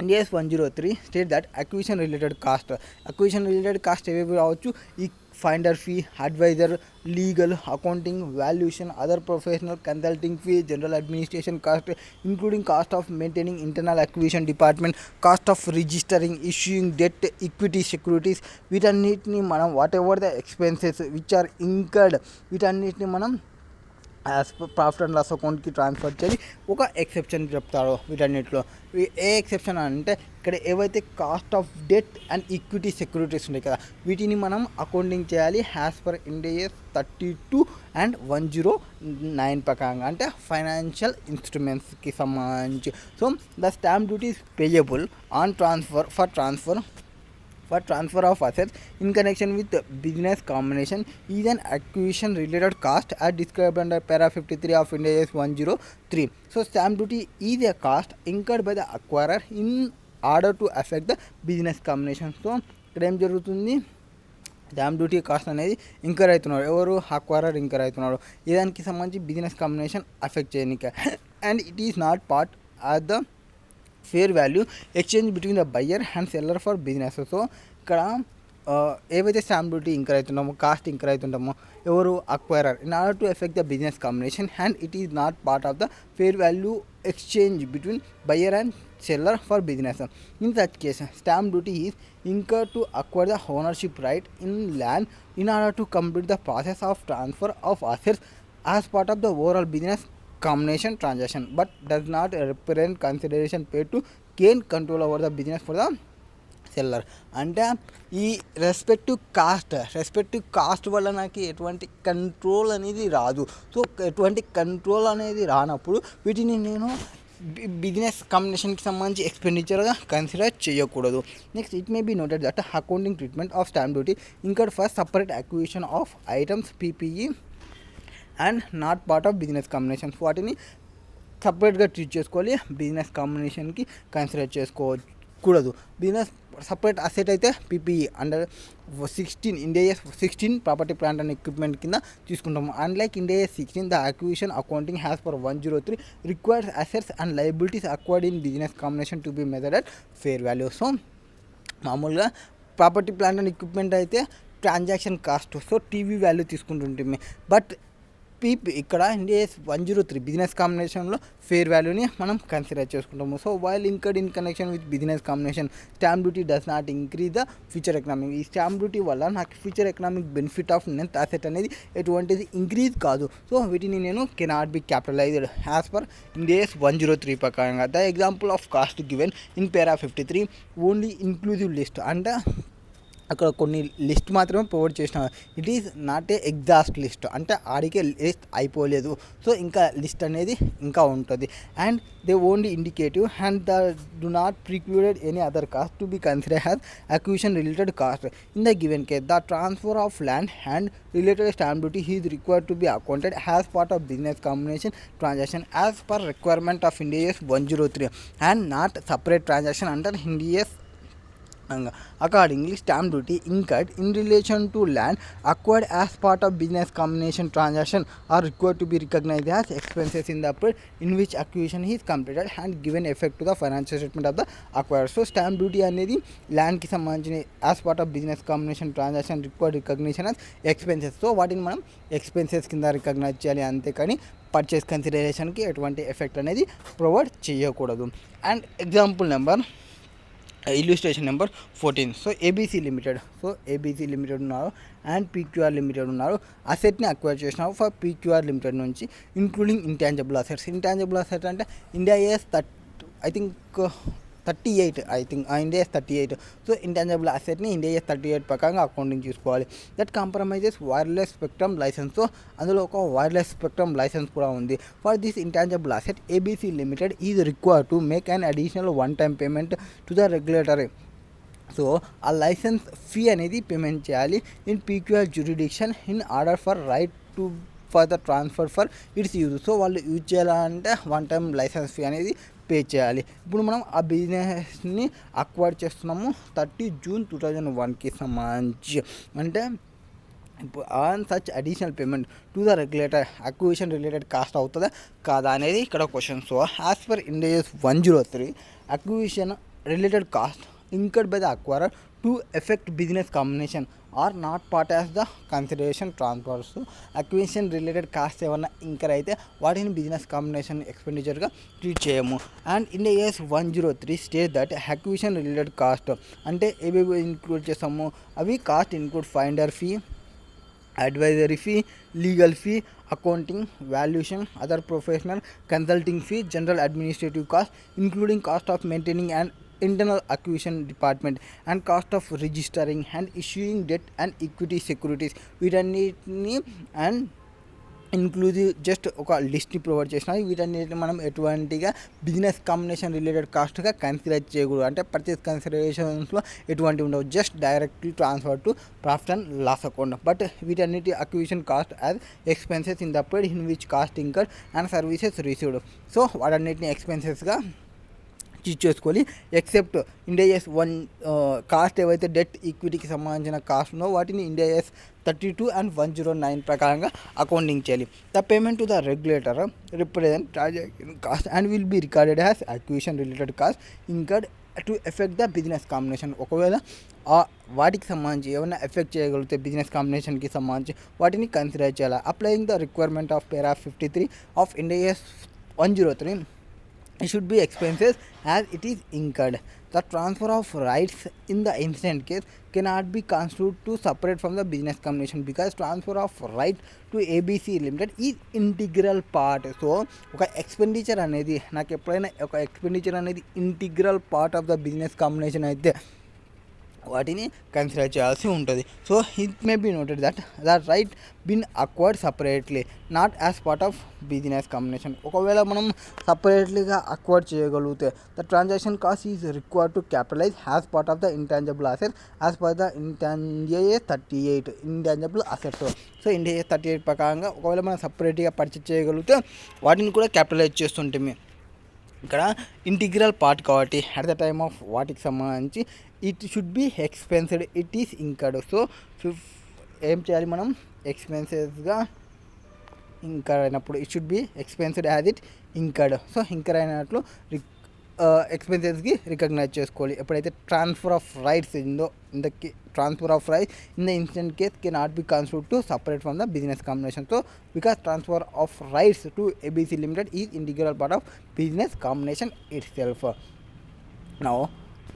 INDAS 103 state that acquisition related cost ఏవేవి రావచ్చు, ఈ finder fee, advisor, legal, accounting, valuation, other professional consulting fee, general administration cost including cost of maintaining internal acquisition department, cost of registering, issuing debt, equity securities, వీటన్నిటిని మనం whatever the expenses which are incurred వీటన్నిటిని మనం as profit and loss అకౌంట్కి transfer చేయాలి. ఒక exception చెప్తారో వీటన్నిటిలో. ఏ exception అంటే ఇక్కడ ఏవైతే cost of debt and equity securities ఉంటాయి కదా వీటిని మనం అకౌంటింగ్ చేయాలి యాజ్ పర్ INDAS 32 and 109 ప్రకారంగా, అంటే ఫైనాన్షియల్ ఇన్స్ట్రుమెంట్స్కి సంబంధించి. So the stamp duty is payable on for transfer of assets in connection with business combination is an acquisition related cost as described under para 53 of INDAS 103. So stamp duty is a cost incurred by the acquirer in order to effect the business combination. So ఇక్కడ ఏం జరుగుతుంది, stamp duty cost అనేది incur అవుతున్నాడు, ఎవరు acquirer incur అవుతున్నాడు, ఈ దానికి సంబంధించి బిజినెస్ కాంబినేషన్ అఫెక్ట్ చేయడానికి. And it is not part of the fair value exchange between the buyer and seller for business. So ఇక్కడ ఏవైతే స్టాంప్ డ్యూటీ ఇంకర్ అవుతున్నామో, కాస్ట్ ఇంకర్ అవుతుంటామో, ఎవరు acquirer, in order to effect the business combination and it is not part of the fair value exchange between buyer and seller for business. In such case, stamp duty is incurred to acquire the ownership right in land in order to complete the process of transfer of assets as part of the overall business combination transaction, but does not represent consideration paid to gain control over the business for the seller. అంటే ఈ respective cost వల్ల నాకు ఎటువంటి control అనేది రాదు. So ఎటువంటి control అనేది రానప్పుడు వీటిని నేను బిజినెస్ కాంబినేషన్కి సంబంధించి ఎక్స్పెండిచర్గా కన్సిడర్ చేయకూడదు. Next, it may be noted that accounting treatment of stamp duty incurred for separate acquisition of items PPE and not part of business combinations. వాటిని సపరేట్గా ట్రీట్ చేసుకోవాలి, బిజినెస్ కాంబినేషన్కి కన్సిడర్ చేసుకోకూడదు. బిజినెస్ సపరేట్ అసెట్ అయితే PPE under 16 Ind AS 16 property plant and equipment కింద తీసుకుంటాము. Unlike Ind AS 16 the acquisition accounting has for 103 requires assets and liabilities acquired in business combination to be measured at fair value. So మామూలుగా property plant and equipment అయితే transaction cost, so TV value తీసుకుంటుంటుంది. But ఇక్కడ Ind AS 103 business కాంబినేషన్లో fair వాల్యూని మనం consider చేసుకుంటాము. So while incurred in connection with business combination stamp duty does not increase the future economic. ఈ stamp duty వల్ల నాకు future economic benefit of net asset అనేది ఎటువంటిది ఇంక్రీజ్ కాదు. సో వీటిని నేను cannot be capitalised as per India's 103 ప్రకారంగా. The example of cost given in para 53 only inclusive list. అంటే అక్కడ కొన్ని లిస్ట్ మాత్రమే ప్రొవైడ్ చేసిన, it is not A exhaust list, అంటే ఆడికే లిస్ట్ అయిపోలేదు. సో ఇంకా లిస్ట్ అనేది ఇంకా ఉంటుంది. And they only indicative and the do not precluded any other cost to be consider has acquisition related cost. In the given case the transfer of land and related stamp duty is required to be accounted as part of business combination transaction as per requirement of Ind AS 103 and not separate transaction under Ind AS. Accordingly, stamp duty incurred in relation to land acquired as part of business combination transaction are required to be recognized as expenses in the period in which acquisition is completed and given effect to the financial statement of the acquirer. So stamp duty అనేది land కి సంబంధించిన as part of business combination transaction required recognition as expenses. So వాటిని మనం expenses కింద recognise చేయాలి, అంతేకాని purchase కన్సిడరేషన్కి ఎటువంటి effect అనేది ప్రొవైడ్ చేయకూడదు. And example number illustration number 14. So ABC limited ఉన్నారు అండ్ పీక్యూఆర్ లిమిటెడ్ ఉన్నారు. అసెట్ని అక్వైర్ చేసినారు ఫర్ పీక్యూఆర్ లిమిటెడ్ నుంచి including intangible assets. Intangible asset అంటే ఇండియాస్ 38. సో ఇంటాంజిబుల్ అసెట్ని ఇండియాస్ 38 ప్రకారంగా అకౌంటింగ్ చూసుకోవాలి. That compromises wireless spectrum licence. So అందులో ఒక వైర్లెస్ స్పెక్ట్రమ్ లైసెన్స్ కూడా ఉంది. For this intangible asset ABC limited is required to make an additional one time payment to the regulatory. So ఆ licence fee అనేది payment చేయాలి in PQR jurisdiction in order for right to for the transfer for it's use. So వాళ్ళు use చేయాలంటే one time licence fee అనేది pay చేయాలి. ఇప్పుడు మనం ఆ బిజినెస్ని అక్వైర్ చేస్తున్నాము 30 జూన్ 2001కి సంబంధించి. అంటే on such additional payment to the regulator acquisition related cost అవుతుందా కాదా అనేది ఇక్కడ question. So as per India's 103 acquisition related cost incurred by the acquirer to effect business combination are not part as the consideration transfer. So acquisition related costs ఏమన్నా incur అయితే వాటిని business combination ఎక్స్పెండిచర్గా treat చేయము. And in years 103 state that acquisition related cost అంటే ఏవేవి include చేస్తాము, అవి cost include finder fee, advisory fee, legal fee, accounting, valuation, other professional consulting fee, general administrative cost including cost of maintaining an internal acquisition department and cost of registering and issuing debt and equity securities. వీటన్నిటిని and inclusive just ఒక లిస్ట్ని provide చేసిన వీటన్నిటిని మనం ఎటువంటిగా business combination related కాస్ట్గా consider చేయకూడదు. అంటే పర్చేస్ కన్సిడరేషన్స్లో ఎటువంటి ఉండవు, just directly transfer to profit and loss account. But వీటన్నిటి acquisition cost as expenses in the period in which cost incurred and services received. So వాటన్నిటిని ఎక్స్పెన్సెస్గా చూస్ చేసుకోవాలి. ఎక్సెప్ట్ ఇండియాస్ 1 కాస్ట్ ఏవైతే డెట్ ఈక్విటీకి సంబంధించిన కాస్ట్ ఉన్నో వాటిని ఇండియాస్ 32 and 109 ప్రకారంగా అకౌంటింగ్ చేయాలి. The payment to the regulator represent transaction cost and will be recorded as acquisition related cost incurred to effect the business combination. ఒకవేళ వాటికి సంబంధించి ఏమైనా ఎఫెక్ట్ చేయగలిగితే బిజినెస్ కాంబినేషన్కి సంబంధించి వాటిని కన్సిడర్ చేయాలి. Applying the requirement of para 53 of Ind AS 103 it should be expenses as it is incurred. The transfer of rights in the instant case cannot be construed to separate from the business combination because transfer of right to ABC Limited is integral part. So ఒక expenditure అనేది నాకు ఎప్పుడైనా ఒక expenditure అనేది integral part of the business combination అయితే వాటిని consider చేయాల్సి ఉంటుంది. So it may be noted that the right been acquired separately not as part of business combination. ఒకవేళ మనం సపరేట్లీగా అక్వైర్ చేయగలిగితే the transaction cost is required to capitalise as part of the intangible asset as per the Ind AS 38 intangible assets. So Ind AS 38 ప్రకారంగా ఒకవేళ మనం సపరేట్గా purchase చేయగలిగితే వాటిని కూడా క్యాపిటలైజ్ చేస్తుంటే ఇక్కడ ఇంటిగ్రల్ పార్ట్ కాబట్టి అట్ ద టైమ్ ఆఫ్ వాటికి సంబంధించి it should be expensed it is incurred. So ఏం చేయాలి మనం ఎక్స్పెన్సెస్గా ఇంకర్ అయినప్పుడు it should be expensed as it incurred. So incur అయినట్లు ఎక్స్పెన్సెస్కి రికగ్నైజ్ చేసుకోవాలి. ఎప్పుడైతే transfer of rights transfer of rights in the instant case cannot be considered to separate from the business combination. So because transfer of rights to ABC Limited is integral part of business combination it self. నా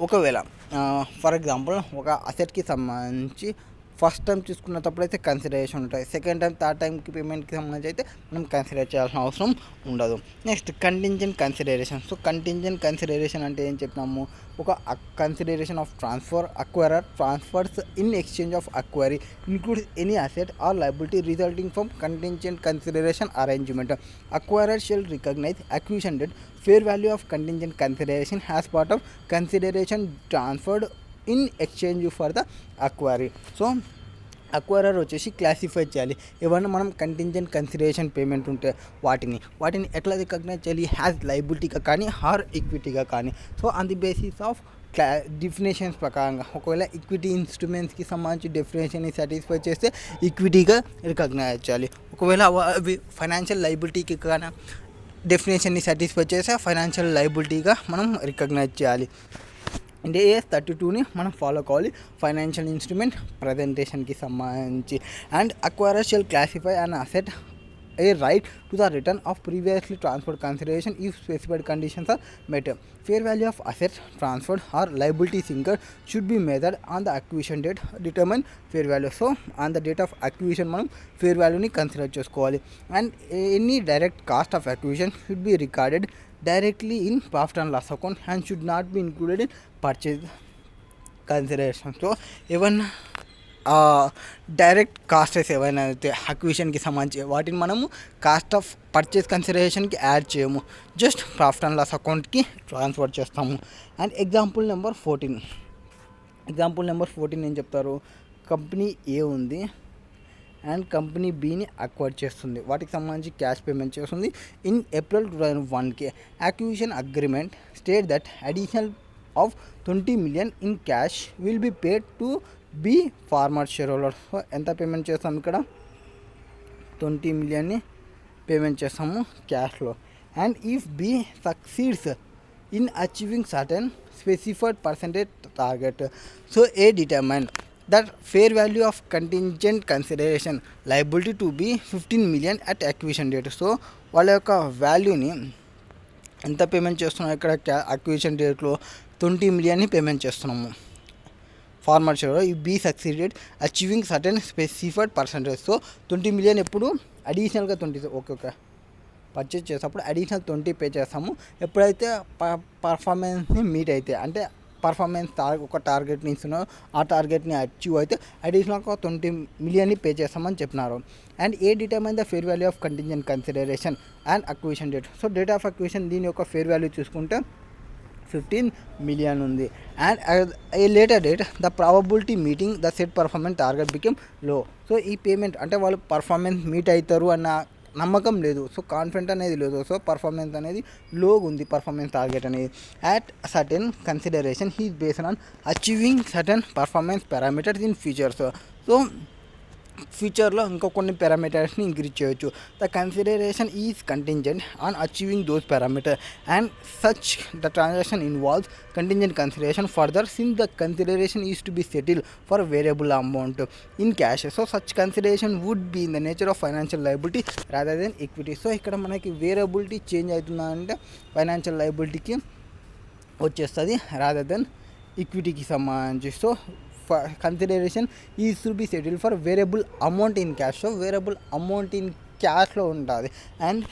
ఒకవేళ for example ఒక అసెట్కి సంబంధించి first time చూసుకున్నప్పుడు అయితే consideration ఉంటుంది. Second time third టైంకి పేమెంట్కి సంబంధించి అయితే మనం కన్సిడర్ చేయాల్సిన అవసరం ఉండదు. Next contingent consideration. So contingent consideration అంటే ఏం చెప్పినాము, ఒక consideration of acquirer transfers in exchange of acquiree includes any asset or liability resulting from contingent consideration arrangement. Acquirer shall recognize acquisition date fair value of contingent consideration as part of consideration transferred in exchange for the acquiry. So acquirer వచ్చేసి classify చేయాలి. ఏమన్నా మనం contingent consideration payment ఉంటే వాటిని ఎట్లా recognise చేయాలి, has లైబిలిటీగా కానీ are ఈక్విటీగా కానీ. So on the basis of definitions ప్రకారంగా ఒకవేళ ఈక్విటీ ఇన్స్ట్రుమెంట్స్కి సంబంధించి డెఫినేషన్ని సాటిస్ఫై చేస్తే ఈక్విటీగా రికగ్నైజ్ చేయాలి. ఒకవేళ అవి ఫైనాన్షియల్ లైబిలిటీకి కానీ డెఫినేషన్ని సాటిస్ఫై చేస్తే ఫైనాన్షియల్ లైబిలిటీగా మనం రికగ్నైజ్ చేయాలి. ఇండియాస్ 32ని మనం ఫాలో కావాలి ఫైనాన్షియల్ ఇన్స్ట్రుమెంట్ ప్రజెంటేషన్కి సంబంధించి. And acquirer shall classify and asset a right to the return of previously transferred consideration if specified conditions are met. Fair value of assets transferred or liabilities incurred should be measured on the acquisition date determine fair value. So on the date of acquisition మనం fair value ని consider చేసుకోవాలి. And any direct cost of acquisition should be recorded directly in profit and loss account and should not be included in purchase consideration. So ఏవన్నా direct కాస్టెస్ ఏవైనా అయితే అక్విజిషన్కి సంబంధించి వాటిని మనము cost of purchase కన్సిడరేషన్కి add చేయము, just profit and loss అకౌంట్కి transfer చేస్తాము. And example number 14 ఏం చెప్తారు, కంపెనీ ఏ ఉంది అండ్ కంపెనీ బిని అక్వైర్ చేస్తుంది, వాటికి సంబంధించి క్యాష్ పేమెంట్ చేస్తుంది. In April 2001 acquisition agreement state that additional of 20 million in cash will be paid to be former shareholder. So ఎంత పేమెంట్ చేస్తాము ఇక్కడ 20 million పేమెంట్ చేస్తాము క్యాష్లో. And if B succeeds in achieving certain specified percentage target, so a determine that fair value of contingent consideration liability to be 15 million at acquisition date. So వాళ్ళ యొక్క వాల్యూని ఎంత payment చేస్తున్నాం ఇక్కడ అక్విజిషన్ డేట్లో 20 million payment చేస్తున్నాము former share. ఈ be succeeded achieving certain specified percentage. So 20 million ఎప్పుడు అడిషనల్గా 20 ఓకే పర్చేజ్ చేసేటప్పుడు అడిషనల్ 20 పే చేస్తాము. ఎప్పుడైతే పర్ఫార్మెన్స్ని మీట్ అయితే, అంటే పర్ఫార్మెన్స్ ఒక టార్గెట్ని ఇస్తున్నారో ఆ టార్గెట్ని అచీవ్ అయితే అడిషనల్గా 20 million పే చేస్తామని చెప్పినారు. And a determine the fair value of contingent consideration and acquisition date. So date of acquisition దీని యొక్క ఫేర్ వాల్యూ చూసుకుంటే 15 million ఉంది. And a later date the probability meeting the set performance target became low. So ఈ payment అంటే వాళ్ళు performance meet అవుతారు అన్న నమ్మకం లేదు, సో కాన్ఫిడెంట్ అనేది లేదు, సో పర్ఫార్మెన్స్ అనేది లోగా ఉంది. పర్ఫార్మెన్స్ టార్గెట్ అనేది at certain consideration he based on achieving certain performance parameters in futures. So ఫ్యూచర్లో ఇంకా కొన్ని పారామీటర్స్ని ఇంక్రీజ్ చేయొచ్చు. The consideration is contingent on achieving those parameter and such the transaction involves contingent consideration further since the consideration is to be settle for variable amount in cash. So such consideration would be in the nature of financial liability rather than equity. So ఇక్కడ మనకి variability change అవుతుందా అంటే financial లయబిలిటీకి వచ్చేస్తుంది rather then ఈక్విటీకి సంబంధించి. So consideration is to be settle for variable amount in cash. So variable amount in క్యాష్లో ఉంటుంది. And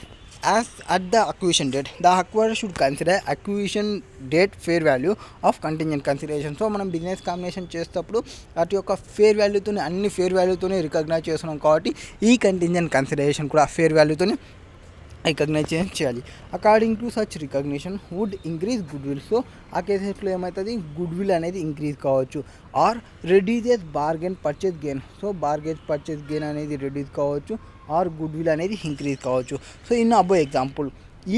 as at the acquisition date the acquirer should consider acquisition date fair value of contingent consideration. So మనం business combination చేసేటప్పుడు వాటి యొక్క fair వాల్యూతోనే అన్ని fair వాల్యూతోనే recognise చేస్తున్నాం కాబట్టి ఈ కంటింజెంట్ కన్సిడరేషన్ కూడా ఫేర్ వాల్యూతోనే రికగ్నైజ్ చేయాలి. According to such recognition would increase goodwill. So ఆ కేసెస్లో ఏమవుతుంది, గుడ్ విల్ అనేది ఇంక్రీజ్ కావచ్చు. Or reduces bargain purchase gain. So bargain purchase gain అనేది రెడ్యూస్ కావచ్చు, ఆర్ గుడ్ విల్ అనేది ఇంక్రీజ్ కావచ్చు. So in above example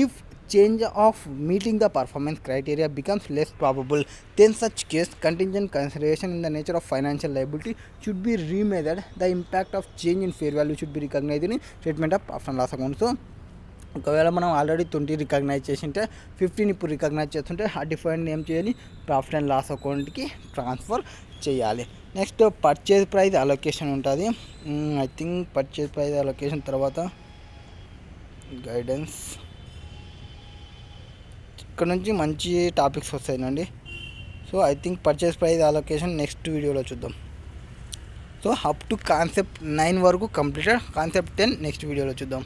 if change of meeting the performance criteria becomes less probable, then such case contingent consideration in the nature of financial liability should be remeasured. The impact of change in fair value should be recognized in statement of profit and loss account. So ఒకవేళ మనం already 20 recognise చేసింటే 15 ఇప్పుడు recognise చేస్తుంటే ఆ different ఏం చేయాలి, profit and loss అకౌంట్కి transfer చేయాలి. నెక్స్ట్ పర్చేజ్ ప్రైస్ అలొకేషన్ ఉంటుంది. I think purchase price allocation తర్వాత గైడెన్స్ ఇక్కడ నుంచి మంచి టాపిక్స్ వస్తాయండి. So I think purchase price allocation next వీడియోలో చూద్దాం. సో అప్ టు కాన్సెప్ట్ 9 వరకు కంప్లీటెడ్, కాన్సెప్ట్ 10 నెక్స్ట్ వీడియోలో చూద్దాం.